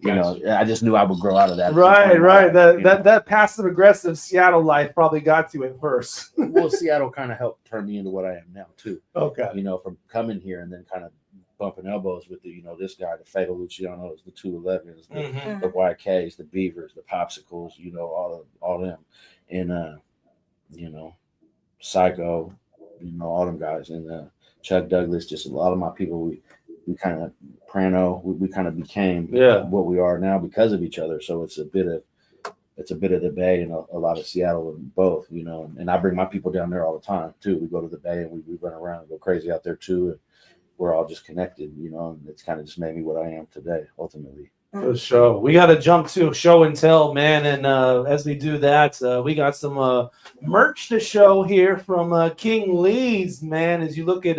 You know, I just knew I would grow out of that. Right. That passive aggressive Seattle life probably got to you at first. Well, Seattle kind of helped turn me into what I am now too. Okay. You know, from coming here and then kind of bumping elbows with this guy, the Fatal Lucianos, the 211s, the YKs, the Beavers, the Popsicles, all them, and Psycho, all them guys, and Chuck Douglas, just a lot of my people. We kind of Prano, we kind of became what we are now because of each other. So it's a bit of the Bay and a lot of Seattle and both, and I bring my people down there all the time too. We go to the Bay and we run around and go crazy out there too. And we're all just connected, and it's kind of just made me what I am today, ultimately. For sure. We got to jump to show and tell, man. And as we do that, we got some merch to show here from King Leez, man. As you look at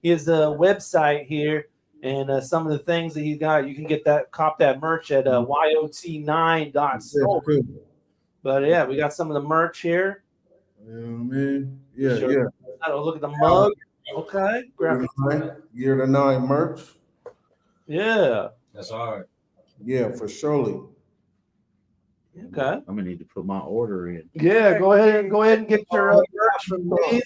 his website here and some of the things that he got, you can cop that merch at yot9.store. But yeah, we got some of the merch here. Yeah, man. Yeah, sure. yeah. Oh, look at the mug. Okay. Year to 9 merch. Yeah. That's hard. Yeah, for surely. Okay. I'm gonna need to put my order in. Yeah, go ahead and get your merch from Leez.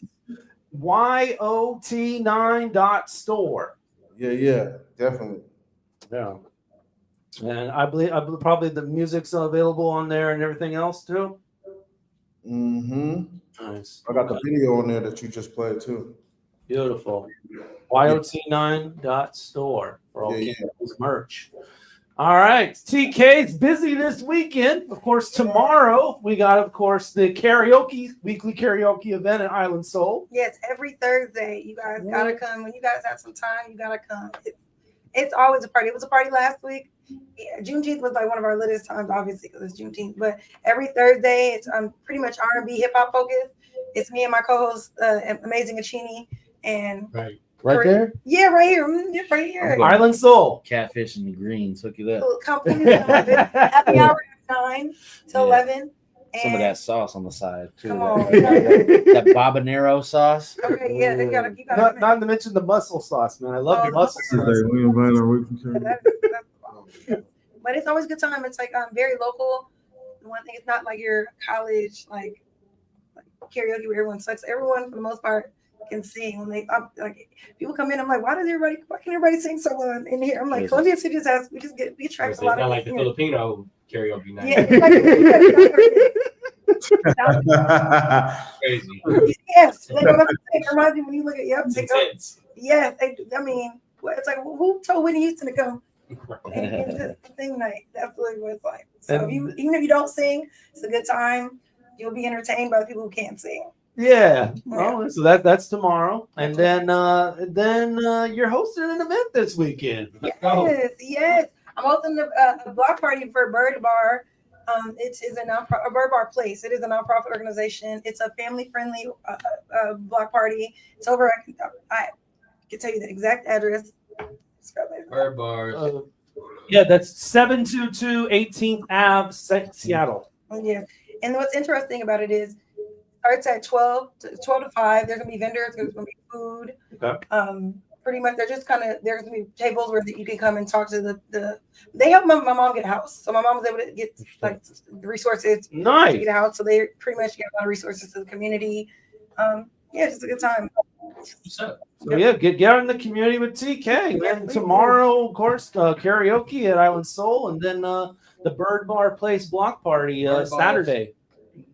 yot9.store. Yeah, definitely. Yeah. And I believe probably the music's available on there and everything else too. Nice. I got the video on there that you just played too. Beautiful. yot9.store for all King's merch. All right. TK's busy this weekend. Of course, tomorrow we got, of course, the weekly karaoke event at Island Soul. Yes, every Thursday. You guys gotta come. When you guys have some time, you gotta come. It's always a party. It was a party last week. Yeah, Juneteenth was like one of our latest times, obviously, because it's Juneteenth. But every Thursday, it's pretty much R&B, hip hop focused. It's me and my co-host, Amazing Achini, and Right there? Yeah, right here. Yeah, right here. Island Soul. Catfish and the greens. Hook you up. Happy hour at 9 to 11. Some of that sauce on the side too. Come on. That habanero sauce. Okay, yeah, you gotta Not to mention the mussel sauce, man. I love the mussel sauce. But it's always a good time. It's like very local. The one thing, it's not like your college like karaoke where everyone sucks. Everyone for the most part can sing. When they like people come in, I'm like, why can everybody sing so well in here? I'm like, Columbia City just has we attract a lot of like the Filipino karaoke night. Yeah, crazy. Yes, like what I'm saying, it reminds me when you look at yes, I mean, it's like who told Whitney Houston to come and just sing night? That's really what it's like. So even if you don't sing, it's a good time. You'll be entertained by the people who can't sing. Yeah. Oh, so that's tomorrow, and then you're hosting an event this weekend. Yes. I'm hosting a block party for Bird Bar. It is a Bird Bar Place. It is a nonprofit organization. It's a family-friendly block party. It's over. I can tell you the exact address. Bird Bar. Yeah, that's 722 18th Ave, Seattle. Yeah, and what's interesting about it is starts at 12 to 5. There's gonna be vendors. There's gonna be food. Okay. Pretty much, there's gonna be tables where you can come and talk to the. They helped my mom get a house, so my mom was able to get like the resources to get a house. So they pretty much get a lot of resources to the community. Yeah, just a good time. So yeah, get out in the community with TK. And tomorrow, of course, karaoke at Island Soul, and then the Bird Bar Place block party Saturday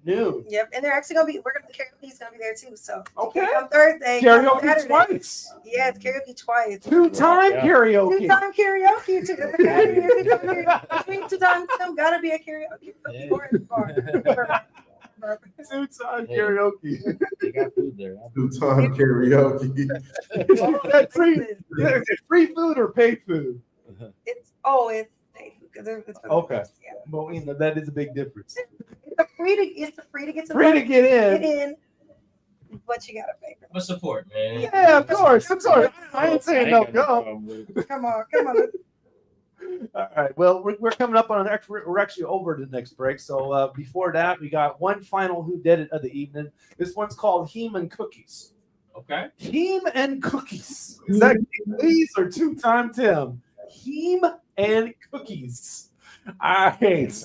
noon. Yep, and they're actually karaoke's gonna be there too. So okay, on Thursday, karaoke Saturday. twice. Yeah, it's karaoke twice. Two-time karaoke. Two-time karaoke. Two-time gotta be a karaoke. Two-time karaoke. They got food there. Two-time karaoke. Is it free food or paid food? It's paid food because it's okay. Yeah. Well, that is a big difference. It's free to get in. Get in, but you gotta pay. But support, man. Yeah, of course. I ain't saying no. Go. Come on. All right. Well, we're coming up on we're actually over the next break. So before that, we got one final Who Did It of the evening. This one's called Heme and Cookies. Okay. Heme and Cookies. Is that King Leez or Two-Time Tim? Heme and Cookies. All right.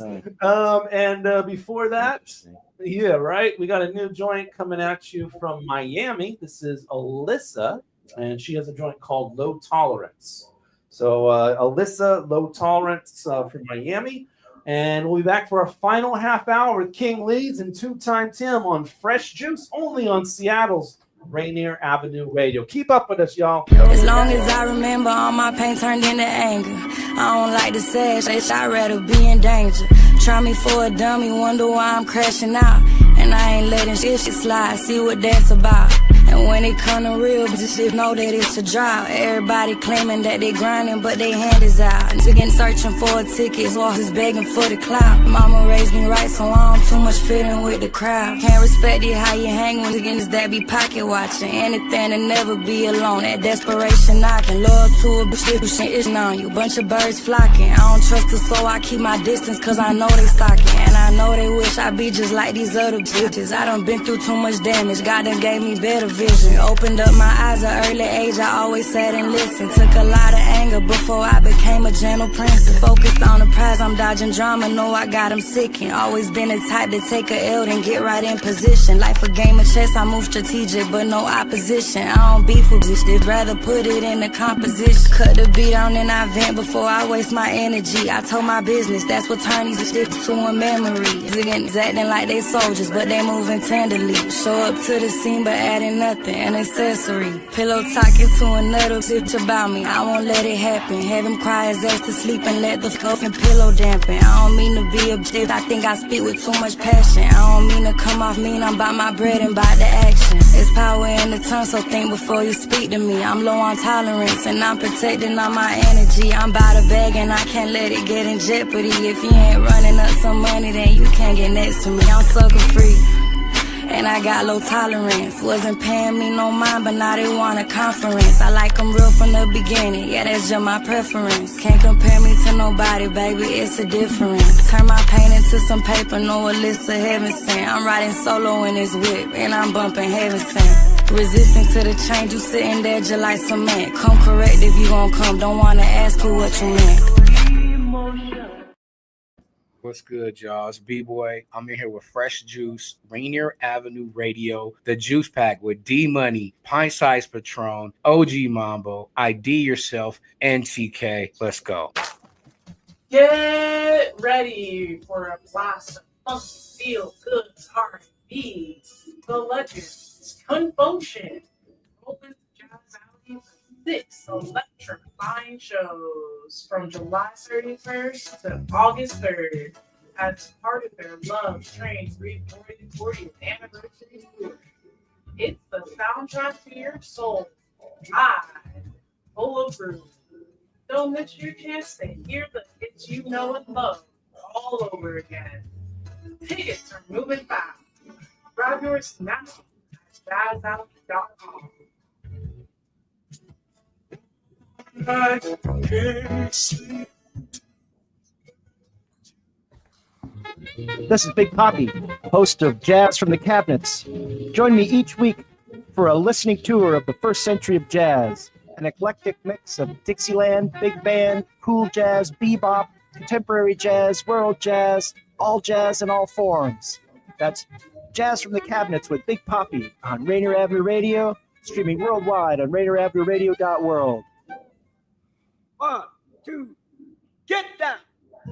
And before that, yeah, right. We got a new joint coming at you from Miami. This is Alyssa, and she has a joint called Low Tolerance. So Alyssa, Low Tolerance from Miami. And we'll be back for our final half hour with King Leez and two-time Tim on Fresh Juice, only on Seattle's Rainier Avenue Radio. Keep up with us, y'all. As long as I remember, all my pain turned into anger. I don't like the sad shit, I'd rather be in danger. Try me for a dummy, wonder why I'm crashing out. And I ain't letting shit slide, see what that's about. And when it come to real, just know that it's a drought. Everybody claiming that they grinding, but they hand is out. Again, searching for a ticket, while just begging for the clout. Mama raised me right, so I don't too much fit in with the crowd. Can't respect it how you hang when against that be pocket watching. Anything to never be alone, that desperation knocking. Loyal to a bitch, shit is on you. Bunch of birds flocking. I don't trust her, so I keep my distance, cause I know they stalking. And I know they wish I be just like these other bitches. I done been through too much damage, God done gave me better vision. Opened up my eyes at early age, I always sat and listened. Took a lot of anger before I became a gentle princess. Focused on the prize, I'm dodging drama, know I got them sicking. Always been the type to take a L and get right in position. Life a game of chess, I move strategic, but no opposition. I don't beef with this, they'd rather put it in the composition. Cut the beat on and I vent before I waste my energy. I told my business, that's what turn these sticks to a memory. Niggas acting like they soldiers, but they moving tenderly. Show up to the scene, but adding nothing, an accessory. Pillow talking to another bitch about me, I won't let it happen. Have him cry his ass to sleep and let the fucking pillow dampen. I don't mean to be a bitch, I think I speak with too much passion. I don't mean to come off mean, I'm about my bread and about the action. It's power in the tongue, so think before you speak to me. I'm low on tolerance and I'm protecting all my energy. I'm by the bag and I can't let it get in jeopardy. If you ain't running up some money, then you can't get next to me. I'm sucker free and I got low tolerance. Wasn't paying me no mind, but now they want a conference. I like them real from the beginning, yeah, that's just my preference. Can't compare me to nobody, baby, it's a difference. Turn my pain into some paper, no Alyssa heaven sent. I'm riding solo in this whip, and I'm bumping heaven sent. Resisting to the change, you sitting there just like cement. Come correct if you gon' come, don't wanna ask you what you meant. What's good, y'all? It's B-Boy. I'm in here with Fresh Juice, Rainier Avenue Radio, The Juice Pack with D-Money, Pint Size Patron, OG Mambo, ID Yourself, and TK. Let's go. Get ready for a blast of funky feel good R&B. The Legends Confunction. Open Jazz Alley with 6 electrifying shows from July 31st to August 3rd as part of their Love Train 40th anniversary tour. It's the soundtrack to your soul, live, full of groove. Don't miss your chance to hear the hits you know and love all over again. Tickets are moving fast. Grab yours now at jazzalley.com. This is Big Poppy, host of Jazz from the Cabinets. Join me each week for a listening tour of the first century of jazz, an eclectic mix of Dixieland, big band, cool jazz, bebop, contemporary jazz, world jazz, all jazz in all forms. That's Jazz from the Cabinets with Big Poppy on Rainier Avenue Radio, streaming worldwide on RainierAvenueRadio.world. 1, 2, get down!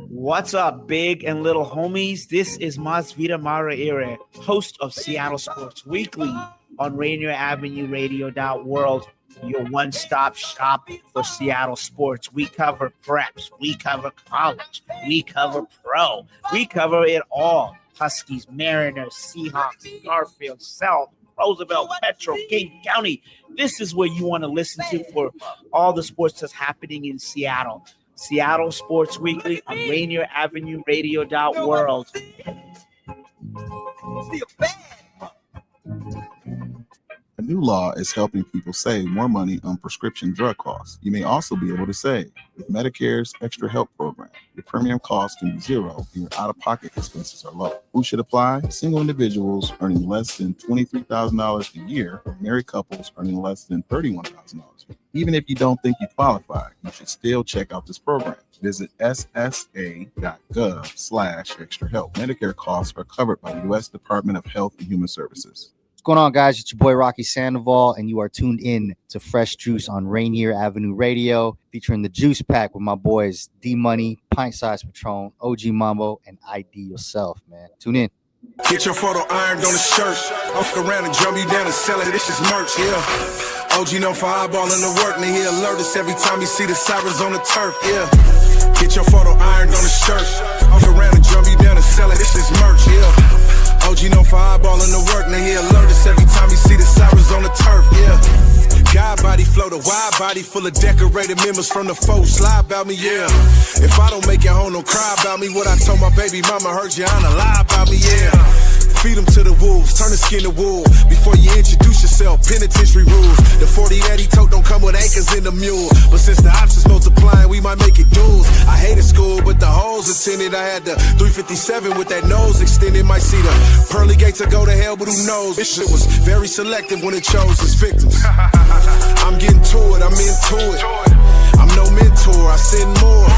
What's up, big and little homies? This is Masvita Maraire, host of Seattle Sports Weekly on RainierAvenueRadio.world, your one-stop shop for Seattle sports. We cover preps, we cover college, we cover pro, we cover it all. Huskies, Mariners, Seahawks, Garfield, South, Roosevelt, Petro, King County. This is what you want to listen to for all the sports that's happening in Seattle. Seattle Sports Weekly on RainierAvenueRadio.world. A new law is helping people save more money on prescription drug costs. You may also be able to save with Medicare's Extra Help program. Your premium cost can be zero and your out-of-pocket expenses are low. Who should apply? Single individuals earning less than $23,000 a year or married couples earning less than $31,000 a year. Even if you don't think you qualify, you should still check out this program. Visit ssa.gov/extrahelp. Medicare costs are covered by the U.S. Department of Health and Human Services. What's going on, guys? It's your boy Rocky Sandoval, and you are tuned in to Fresh Juice on Rainier Avenue Radio, featuring the Juice Pack with my boys D Money, Pint Size Patron, OG Mambo, and ID Yourself, man. Tune in. Get your photo ironed on the shirt. Off around and drum you down and sell it. This is merch, yeah. OG known for eyeballing the work, and he alert us every time you see the sirens on the turf, yeah. Get your photo ironed on the shirt. Off around and drum you down and sell it. This is merch, yeah. OG known for eyeballing the work, and he alert us every time you see the sirens on the turf, yeah. God body float, a wide body full of decorated members from the folks. Lie about me, yeah. If I don't make it home, don't cry about me. What I told my baby mama, heard you on a lie about me, yeah. Feed them to the wolves, turn the skin to wool. Before you introduce yourself, penitentiary rules. The 40 that he tote don't come with anchors in the mule. But since the ops is multiplying, we might make it duels. I hated school, but the hoes attended. I had the 357 with that nose extended. Might see the pearly gates to go to hell, but who knows? This shit was very selective when it chose its victims. I'm getting to it, I'm into it. I'm no mentor, I send more.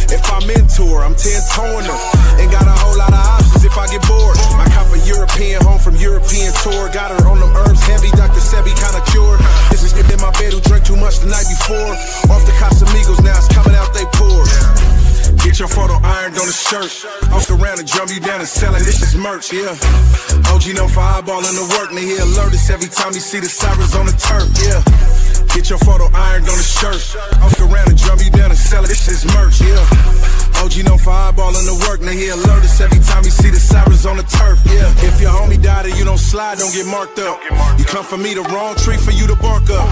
If I mentor, I'm 10-toeing them. Ain't got a whole lot of options if I get bored. I cop a European home from European tour. Got her on them herbs heavy, Dr. Sebi kinda cured. This is in my bed who drank too much the night before. Off the Casamigos, now it's coming out they pour. Get your photo ironed on the shirt. Off around and drum you down and sell it. This is merch, yeah. OG known for eyeballing the work, and he alert us every time you see the sirens on the turf, yeah. Get your photo ironed on the shirt. Off around and drum you down and sell it. This is merch, yeah. OG known for eyeballing the work, now he alert us every time you see the sirens on the turf, yeah. If your homie died and you don't slide, don't get marked up. You come for me, the wrong tree for you to bark up.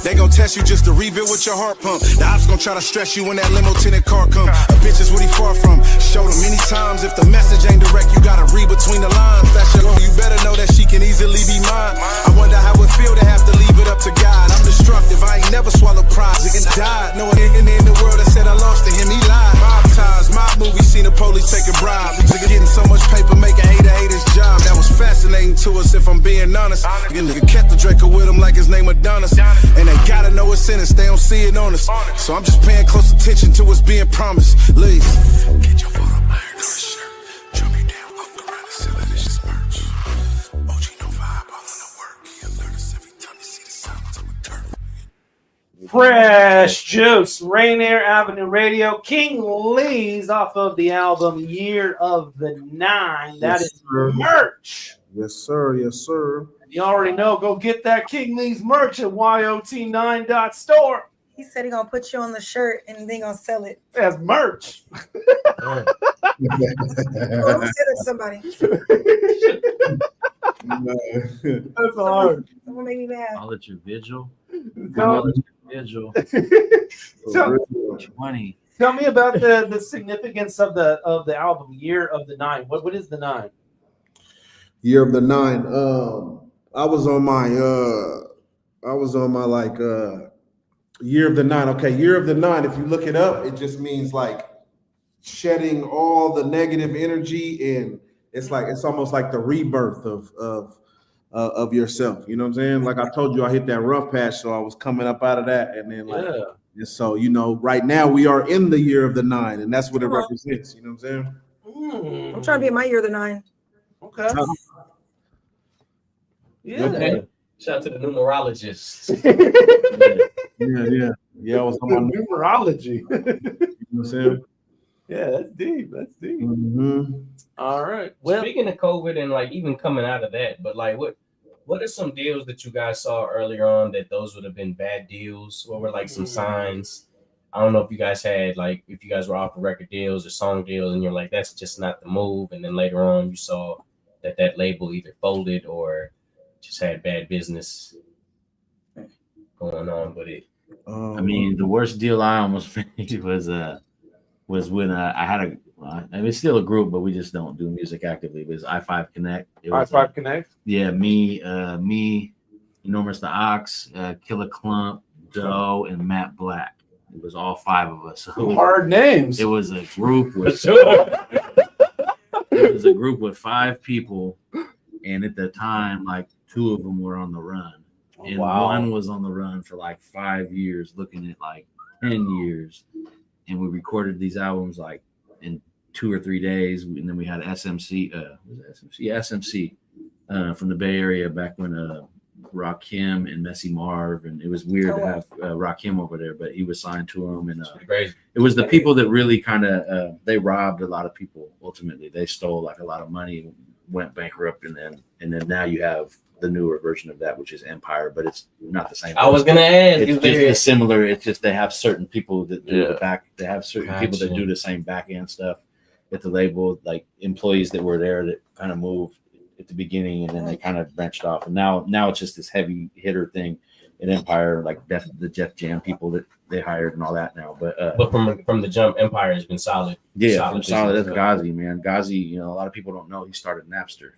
They gon' test you just to reveal with your heart pump. The ops gon' try to stress you when that limo tinted car come. A bitch is what he far from. Showed him many times, if the message ain't direct, you gotta read between the lines. That's your you better know that she can easily be mine. I wonder how it feel to have to leave it up to God. I'm destructive, I ain't never swallowed pride. Nigga died, no nigga in the world that said I lost to him, he lied. Mob ties, my movie, seen the police take a bribe. Nigga getting so much paper, make a hater hate his job. That was fascinating to us, if I'm being honest. Nigga kept the Draco with him like his name Adonis. And they gotta know it's in us, they don't see it on us. So I'm just paying close attention to what's being promised. Leez. Get your photo iron on the shirt. Drum you down, off the ground and sell it, it's just merch. OG no vibe, all in the work. He alert us every time you see the silence on the turf. Fresh Juice, Rainier Avenue Radio, King Leez off of the album Year of the Nine. That is merch. Yes, sir. Yes, sir. You already know, go get that King Leez merch at YOT9.store. He said he gonna put you on the shirt and then gonna sell it. As merch. Oh, who said it to somebody? That's hard. Someone made me mad. I'll let your vigil. Go. Vigil. Tell, 20. tell me about the significance of the album Year of the Nine. What is the nine? Year of the Nine. I was on my like Year of the Nine. Okay, Year of the Nine. If you look it up, it just means like shedding all the negative energy, and it's almost like the rebirth of yourself. You know what I'm saying? Like I told you, I hit that rough patch, so I was coming up out of that, and then and so right now we are in the Year of the Nine, and that's what it represents. You know what I'm saying? I'm trying to be in my year of the nine. Okay. Yeah. Okay. Shout out to the numerologists. Yeah. I was on my numerology. You know what I'm saying? Yeah, that's deep. That's deep. Mm-hmm. All right. Well, speaking of COVID and like even coming out of that, but like what are some deals that you guys saw earlier on that those would have been bad deals? What were like some signs? I don't know if you guys had like if you guys were off the record deals or song deals and you're like that's just not the move, and then later on you saw that label either folded or just had bad business going on with it. I mean, the worst deal I almost made was when I had it's still a group, but we just don't do music actively. It was I5 Connect. I5 Connect? Yeah, me, Enormous the Ox, Killer Clump, Joe, and Matt Black. It was all five of us. So hard names. It was a group with five people, and at the time, like two of them were on the run, and one was on the run for like 5 years, looking at like 10 years. and we recorded these albums like in 2 or 3 days. And then we had SMC, was it SMC? Yeah, SMC from the Bay Area back when Rakim and Messy Marv, and it was weird to have Rakim over there, but he was signed to him, and it was the people that really kind of they robbed a lot of people. Ultimately, they stole like a lot of money, went bankrupt, and then now you have the newer version of that, which is Empire, but it's not the same. I was gonna ask. It's just similar. It's just they have certain people that do the back. They have certain people that do the same back end stuff at the label, like employees that were there that kind of moved at the beginning, and then they kind of branched off, and now it's just this heavy hitter thing at Empire, like the Jeff Jam people that they hired and all that now. But from the jump, Empire has been solid. Yeah, solid. That's Ghazi, man. Ghazi, a lot of people don't know he started Napster.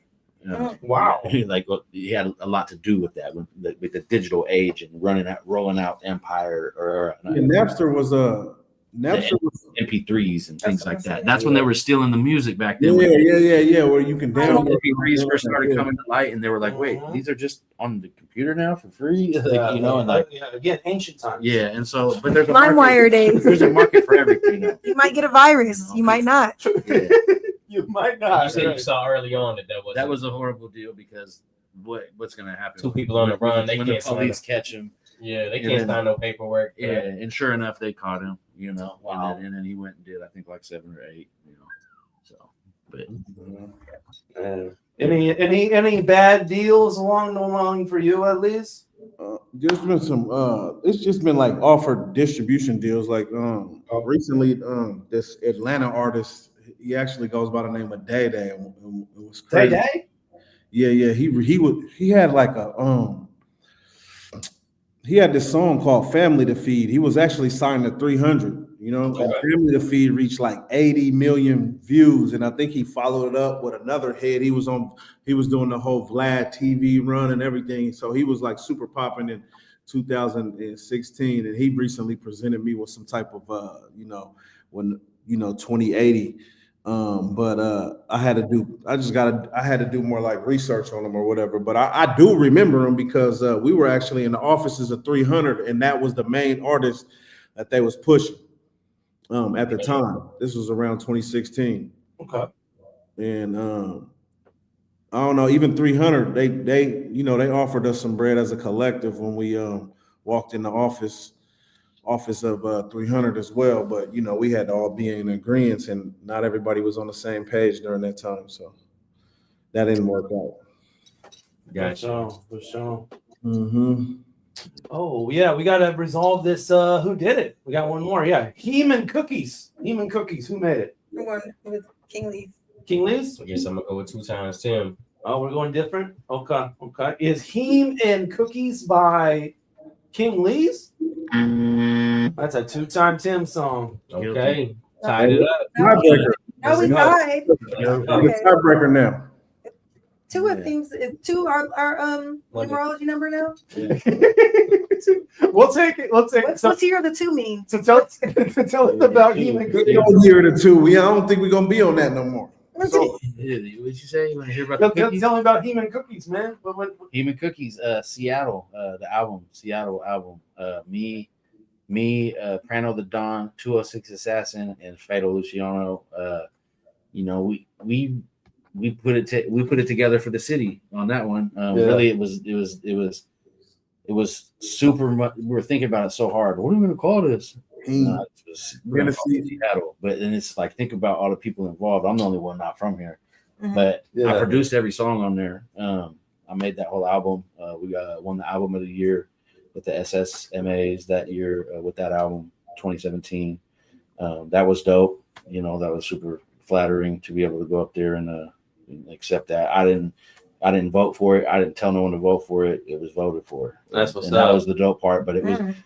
Wow. Like he had a lot to do with that, with the digital age and rolling out Empire Napster was MP3s and things like that. That's when they were stealing the music back then. Yeah. Where you can download. MP3s first started coming to light, and they were like, "Wait, these are just on the computer now for free?" Again, ancient times. Yeah, and so, but there's a LimeWire days. There's a market for everything now. You might get a virus. You might not. You might not. You said you saw early on that was a horrible deal, because what's going to happen? Two people on the run, they when can't the police catch him. Yeah, they can't sign no paperwork. Yeah, and sure enough, they caught him. Wow. And then he went and did, I think, like 7 or 8. So, but any bad deals along the line for you, at least? There's been some. It's just been like offered distribution deals. Like recently, this Atlanta artist, he actually goes by the name of Day Day. It was crazy. Day? Yeah. He had like he had this song called Family to Feed. He was actually signed to 300, and Family to Feed reached like 80 million views. And I think he followed it up with another hit. He was doing the whole Vlad TV run and everything. So he was like super popping in 2016. And he recently presented me with some type of, 2080. But I had to do more like research on him or whatever. But I do remember him because we were actually in the offices of 300, and that was the main artist that they was pushing at the time. This was around 2016. Okay. And I don't know, even 300, they offered us some bread as a collective when we walked in the office of 300 as well, but we had to all be in agreement, and not everybody was on the same page during that time, so that didn't work out. Gotcha. For sure. Mm-hmm. Oh yeah, we gotta resolve this. Who did it? We got one more. Yeah, Heeman Cookies. Who made it? I'm going with King Leez. King Leez? I guess I'm gonna go with 2 times Tim. Oh, we're going different. Okay. Is Heem and Cookies by King Leez? That's a 2-time Tim song. Okay. Tied it up. Tiebreaker. No, we tied. Okay. Tiebreaker now. 2 of things. 2 are numerology number now. We'll take it. What's year of the 2 mean? So tell us about Heem and Cookies. Year of the 2. I don't think we're gonna be on that no more. So, what'd you say? You want to hear about the cookies? Tell me about Heem and Cookies, man. Heem and Cookies, Seattle, the Seattle album. Me, Prano the Don, 206 Assassin, and Fatal Luciano. We put it together for the city on that one. Really, it was super much. We were thinking about it so hard. What are we going to call this? We're gonna call it Seattle, but then it's like, think about all the people involved. I'm the only one not from here, but I produced every song on there. I made that whole album. We won the album of the year with the SSMAs that year with that album, 2017. That was dope. That was super flattering to be able to go up there and accept that. I didn't vote for it. I didn't tell no one to vote for it. It was voted for. That's what's up. That was the dope part. But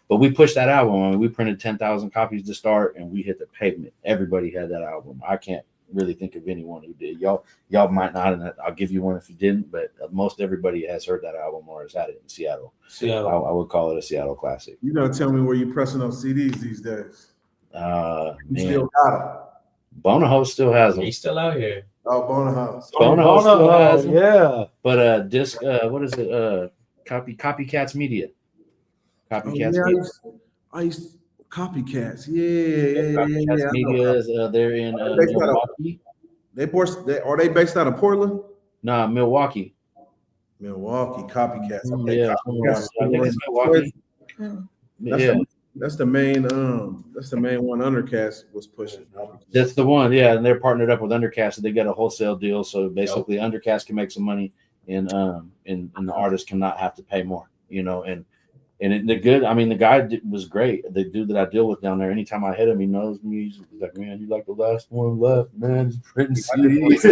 but we pushed that album. I mean, we printed 10,000 copies to start, and we hit the pavement. Everybody had that album. I can't really think of anyone who did. Y'all might not, and I'll give you one if you didn't. But most everybody has heard that album or has had it in Seattle. I would call it a Seattle classic. You gotta tell me where you pressing those CDs these days. Man. Still got them. Bonahoe still has them. He's still out here. Oh, Bonahoe. Bonahoe still has them. Yeah. But disc, what is it? Copycats Media. Copycats Media. Copycats. Yeah. Copycats I Media know. is they're in Are they based out of- Milwaukee. Are they based out of Portland? Nah, Milwaukee. Milwaukee Copycats. Okay, Yeah, Copycats. I think it's Milwaukee. That's the main one Undercast was pushing. That's the one, yeah, and they're partnered up with Undercast, so they get a wholesale deal. So basically, Undercast can make some money, and the artist cannot have to pay more, the good. I mean, the guy was great. The dude that I deal with down there, anytime I hit him, he knows me. He's like, "Man, you like the last one left, man? Just printing CDs."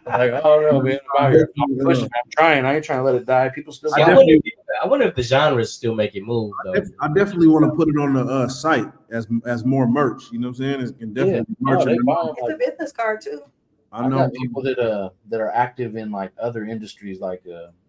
Like, oh no, man, I'm pushing. I'm trying. I ain't trying to let it die. People still. I wonder if the genres still make it move though. I definitely want to put it on the site as more merch. You know what I'm saying? It can definitely be merch. It's a business card too. I got people that are active in like other industries. Like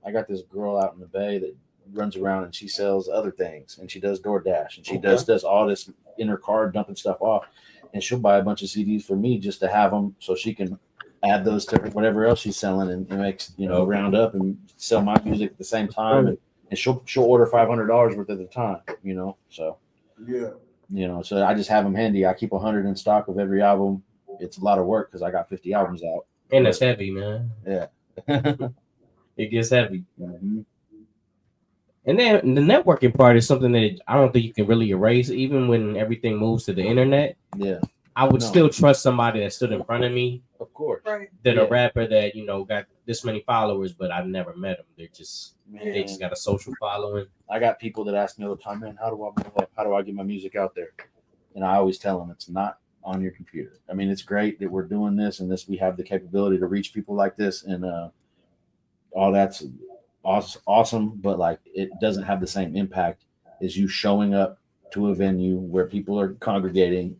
I got this girl out in the Bay that runs around and she sells other things, and she does DoorDash, and she does all this in her car, dumping stuff off, and she'll buy a bunch of CDs for me just to have them so she can add those to whatever else she's selling and makes round up and sell my music at the same time, and she'll order $500 worth at a time, so so I just have them handy. I keep 100 in stock of every album. It's a lot of work because I got 50 albums out, and it's heavy, man. Yeah. It gets heavy. And then the networking part is something that I don't think you can really erase, even when everything moves to the internet. Yeah, I would still trust somebody that stood in front of me, of course, than a rapper that got this many followers, but I've never met them. They just got a social following. I got people that ask me all the time, "Man, how do I blow up? How do I get my music out there?" And I always tell them it's not on your computer. I mean, it's great that we're doing this and we have the capability to reach people like this, and all that's awesome, but like it doesn't have the same impact as you showing up to a venue where people are congregating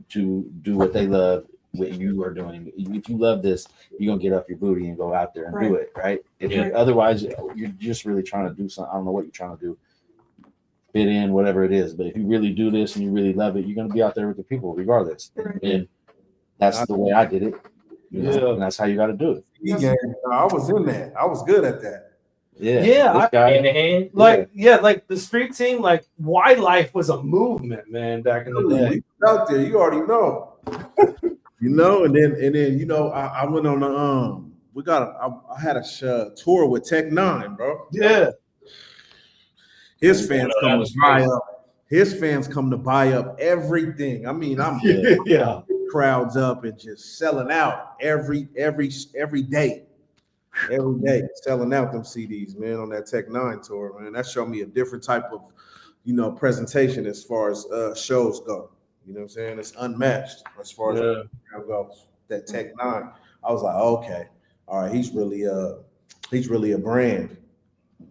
to do what they love, what you are doing. If you love this, you're gonna get off your booty and go out there and do it, right? Otherwise, you're just really trying to do something. I don't know what you're trying to do, fit in, whatever it is. But if you really do this and you really love it, you're gonna be out there with the people regardless. And that's the way I did it. And that's how you got to do it. I was in that. I was good at that. Yeah, in the hand. Like the street team, like Wildlife was a movement, man, back in the day. Out there, you already know. And then I went on I had a tour with Tech Nine, bro. Yeah. His fans come to buy up. His fans come to buy up everything. I mean, I'm crowds up and just selling out every day. Every day, selling out them CDs, man, on that Tech Nine tour, man. That showed me a different type of, presentation as far as shows go. You know what I'm saying? It's unmatched as far as the program goes. That Tech Nine, I was like, okay, all right, he's really a brand.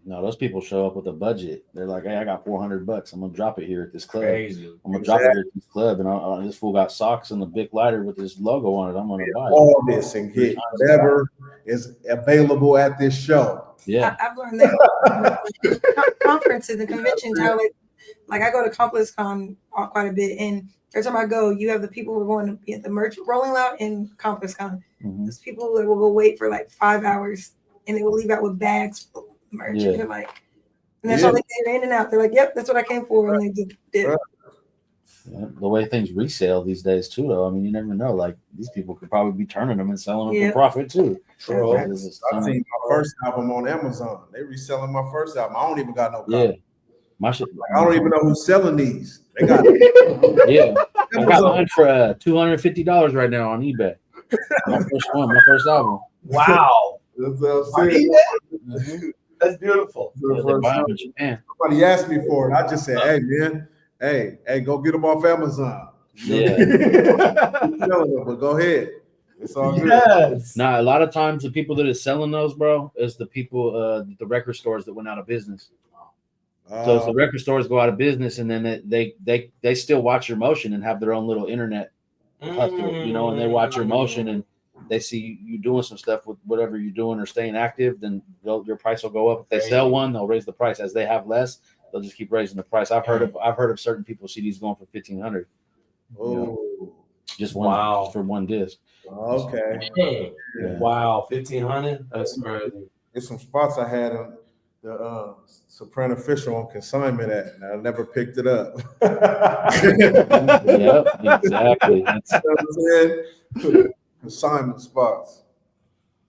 No, those people show up with a budget. They're like, "Hey, I got $400. I'm gonna drop it here at this club. Crazy. I'm gonna drop it here at this club, and this fool got socks and a big lighter with this logo on it. I'm gonna buy it. All this and get whatever is available at this show." Yeah, I've learned that conferences and conventions. How like I go to ComplexCon quite a bit, and every time I go, you have the people who are going to be at the merch Rolling Loud in ComplexCon. There's people that will go wait for like 5 hours, and they will leave out with bags full of merch. And they're like, and that's all they get in and out. They're like, "Yep, that's what I came for," and they just did. Yeah, the way things resale these days too, though. I mean, you never know. Like these people could probably be turning them and selling them for profit too. True. I've seen my first album on Amazon. They reselling my first album. I don't even got no copy. Yeah, my shit. I don't even know who's selling these. They got I got mine for $250 right now on eBay. My first album. Wow. That's what I'm saying. That's beautiful. Somebody asked me for it. I just said, "Hey, man, hey, go get them off Amazon." Yeah. But go ahead. It's all good. Yes. Now, a lot of times the people that are selling those, bro, is the people, the record stores that went out of business. So if the record stores go out of business, and then they still watch your motion and have their own little internet hustle, and they watch your motion and they see you doing some stuff with whatever you're doing or staying active, then your price will go up. If they sell one, they'll raise the price. As they have less, they'll just keep raising the price. I've heard of certain people CDs going for $1,500. Just one for one disc. Okay. Yeah. Wow, $1,500. That's crazy. There's some spots I had the soprano official on consignment at, and I never picked it up. Yep, exactly. You know what I'm saying? Consignment spots.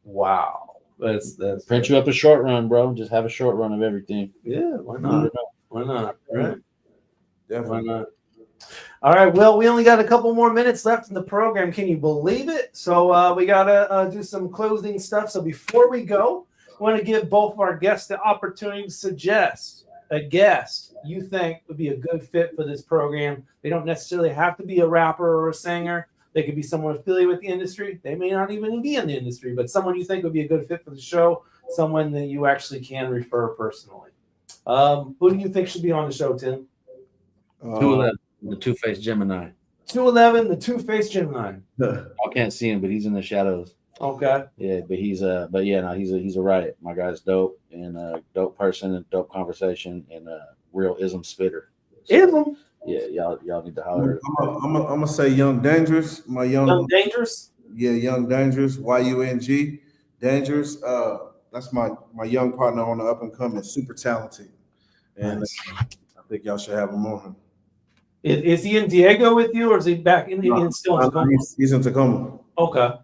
Wow. That's Print you up a short run, bro. Just have a short run of everything. Yeah, why not? Why not? Right? Definitely. Why not? All right. Well, we only got a couple more minutes left in the program. Can you believe it? So we gotta do some closing stuff. So before we go, I want to give both of our guests the opportunity to suggest a guest you think would be a good fit for this program. They don't necessarily have to be a rapper or a singer. They could be someone affiliated with the industry. They may not even be in the industry, but someone you think would be a good fit for the show, someone that you actually can refer personally. Who do you think should be on the show, Tim? 211, the two-faced Gemini. 211, the two-faced Gemini. I can't see him, but he's in the shadows. Okay. Yeah, but he's a riot. My guy's dope and a dope person and dope conversation and a real ism spitter. Ism? Yeah, y'all need to holler. I'm gonna say Young Dangerous. Young Dangerous? Yeah, Young Dangerous, YUNG. Dangerous. That's my young partner on the up and coming, super talented. And I think y'all should have him on. Is he in Diego with you, or is he back in still in Tacoma? He's in Tacoma. Okay.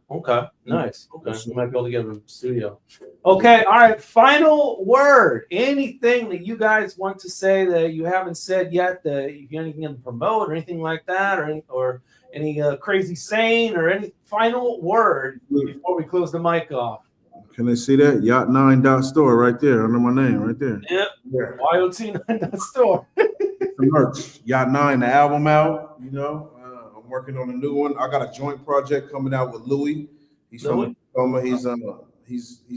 Nice. Okay. We might be able to get him in the studio. Okay. All right. Final word. Anything that you guys want to say that you haven't said yet, that you have anything to promote or anything like that, or any crazy saying or any final word before we close the mic off? Can they see that? Yacht9.store right there under my name, right there. Yep. YOT9.store. The merch. Yacht 9, the album out. You know, I'm working on a new one. I got a joint project coming out with Louis. He's from Tacoma. He's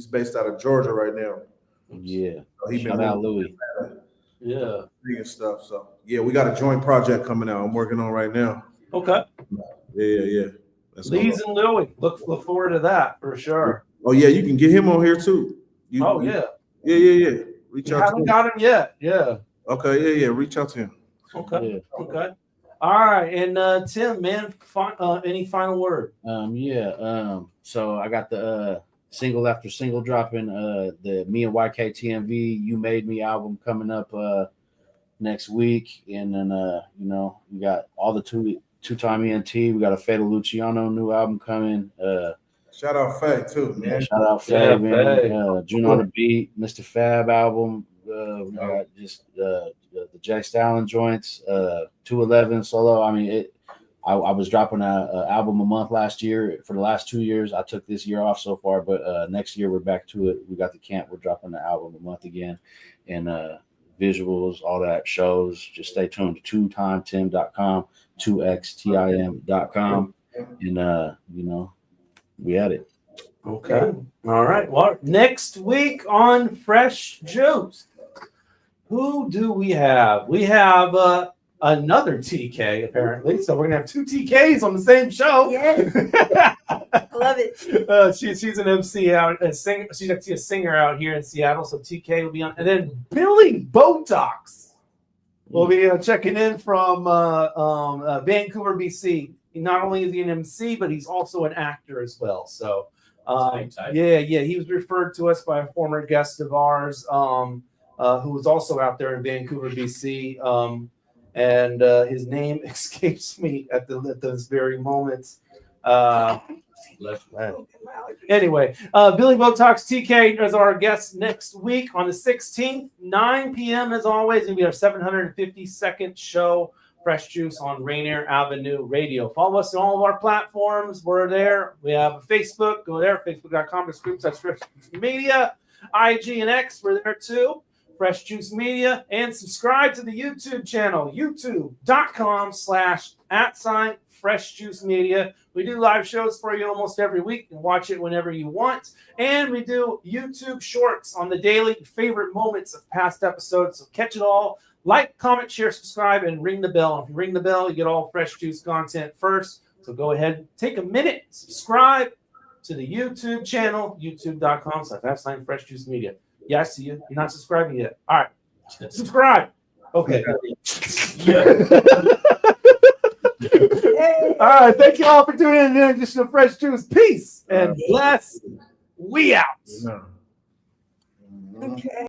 based out of Georgia right now. Yeah. So Shout out Louis. Yeah. And stuff. So yeah, we got a joint project coming out. I'm working on right now. Okay. Yeah. That's Leez and Louis. Look forward to that for sure. Oh yeah, you can get him on here too. Yeah. Yeah. Reach out. Haven't got him yet. Yeah. Okay. Yeah. Reach out to him. Okay. Yeah. Okay. All right. And Tim, man, any final word? So I got the single after single dropping. The me and YKTMV You Made Me album coming up next week, and then we got all the two-time ENT. We got a Fatal Luciano new album coming. Shout out Faye too, man. Shout out Faye, man. June on the Beat, Mr. Fab album. We got just the Jay Stalin joints, 211 solo. I mean, I was dropping an album a month last year. For the last 2 years, I took this year off so far, but next year we're back to it. We got the camp. We're dropping the album a month again, and visuals, all that shows. Just stay tuned to twotimetim.com, 2xtim.com, and we at it. Okay. All right. Well, next week on Fresh Juice, who do we have? We have another TK, apparently. So we're going to have two TKs on the same show. Yes. I love it. She's an MC out, a singer. She's actually a singer out here in Seattle. So TK will be on. And then Billy Botox will be checking in from Vancouver, BC. Not only is he an MC, but he's also an actor as well. So, he was referred to us by a former guest of ours who was also out there in Vancouver, BC. And his name escapes me at this very moment. Anyway, Billy Botox TK is our guest next week on the 16th, 9 p.m. as always. It'll be our 752nd show. Fresh Juice on Rainier Avenue Radio. Follow us on all of our platforms. We're there. We have a Facebook. Go there, facebook.com/Fresh IG and X. We're there too. Fresh Juice Media. And subscribe to the YouTube channel, youtube.com/@Fresh Juice Media. We do live shows for you almost every week. You can watch it whenever you want. And we do YouTube shorts on the daily favorite moments of past episodes. So catch it all. Like, comment, share, subscribe, and ring the bell. If you ring the bell, you get all Fresh Juice content first. So go ahead, take a minute, subscribe to the YouTube channel, youtube.com/Fresh Juice Media. Yeah, I see you. You're not subscribing yet. All right. Subscribe. Okay. All right. Thank you all for tuning in to the edition of Fresh Juice. Peace and bless. We out. Okay.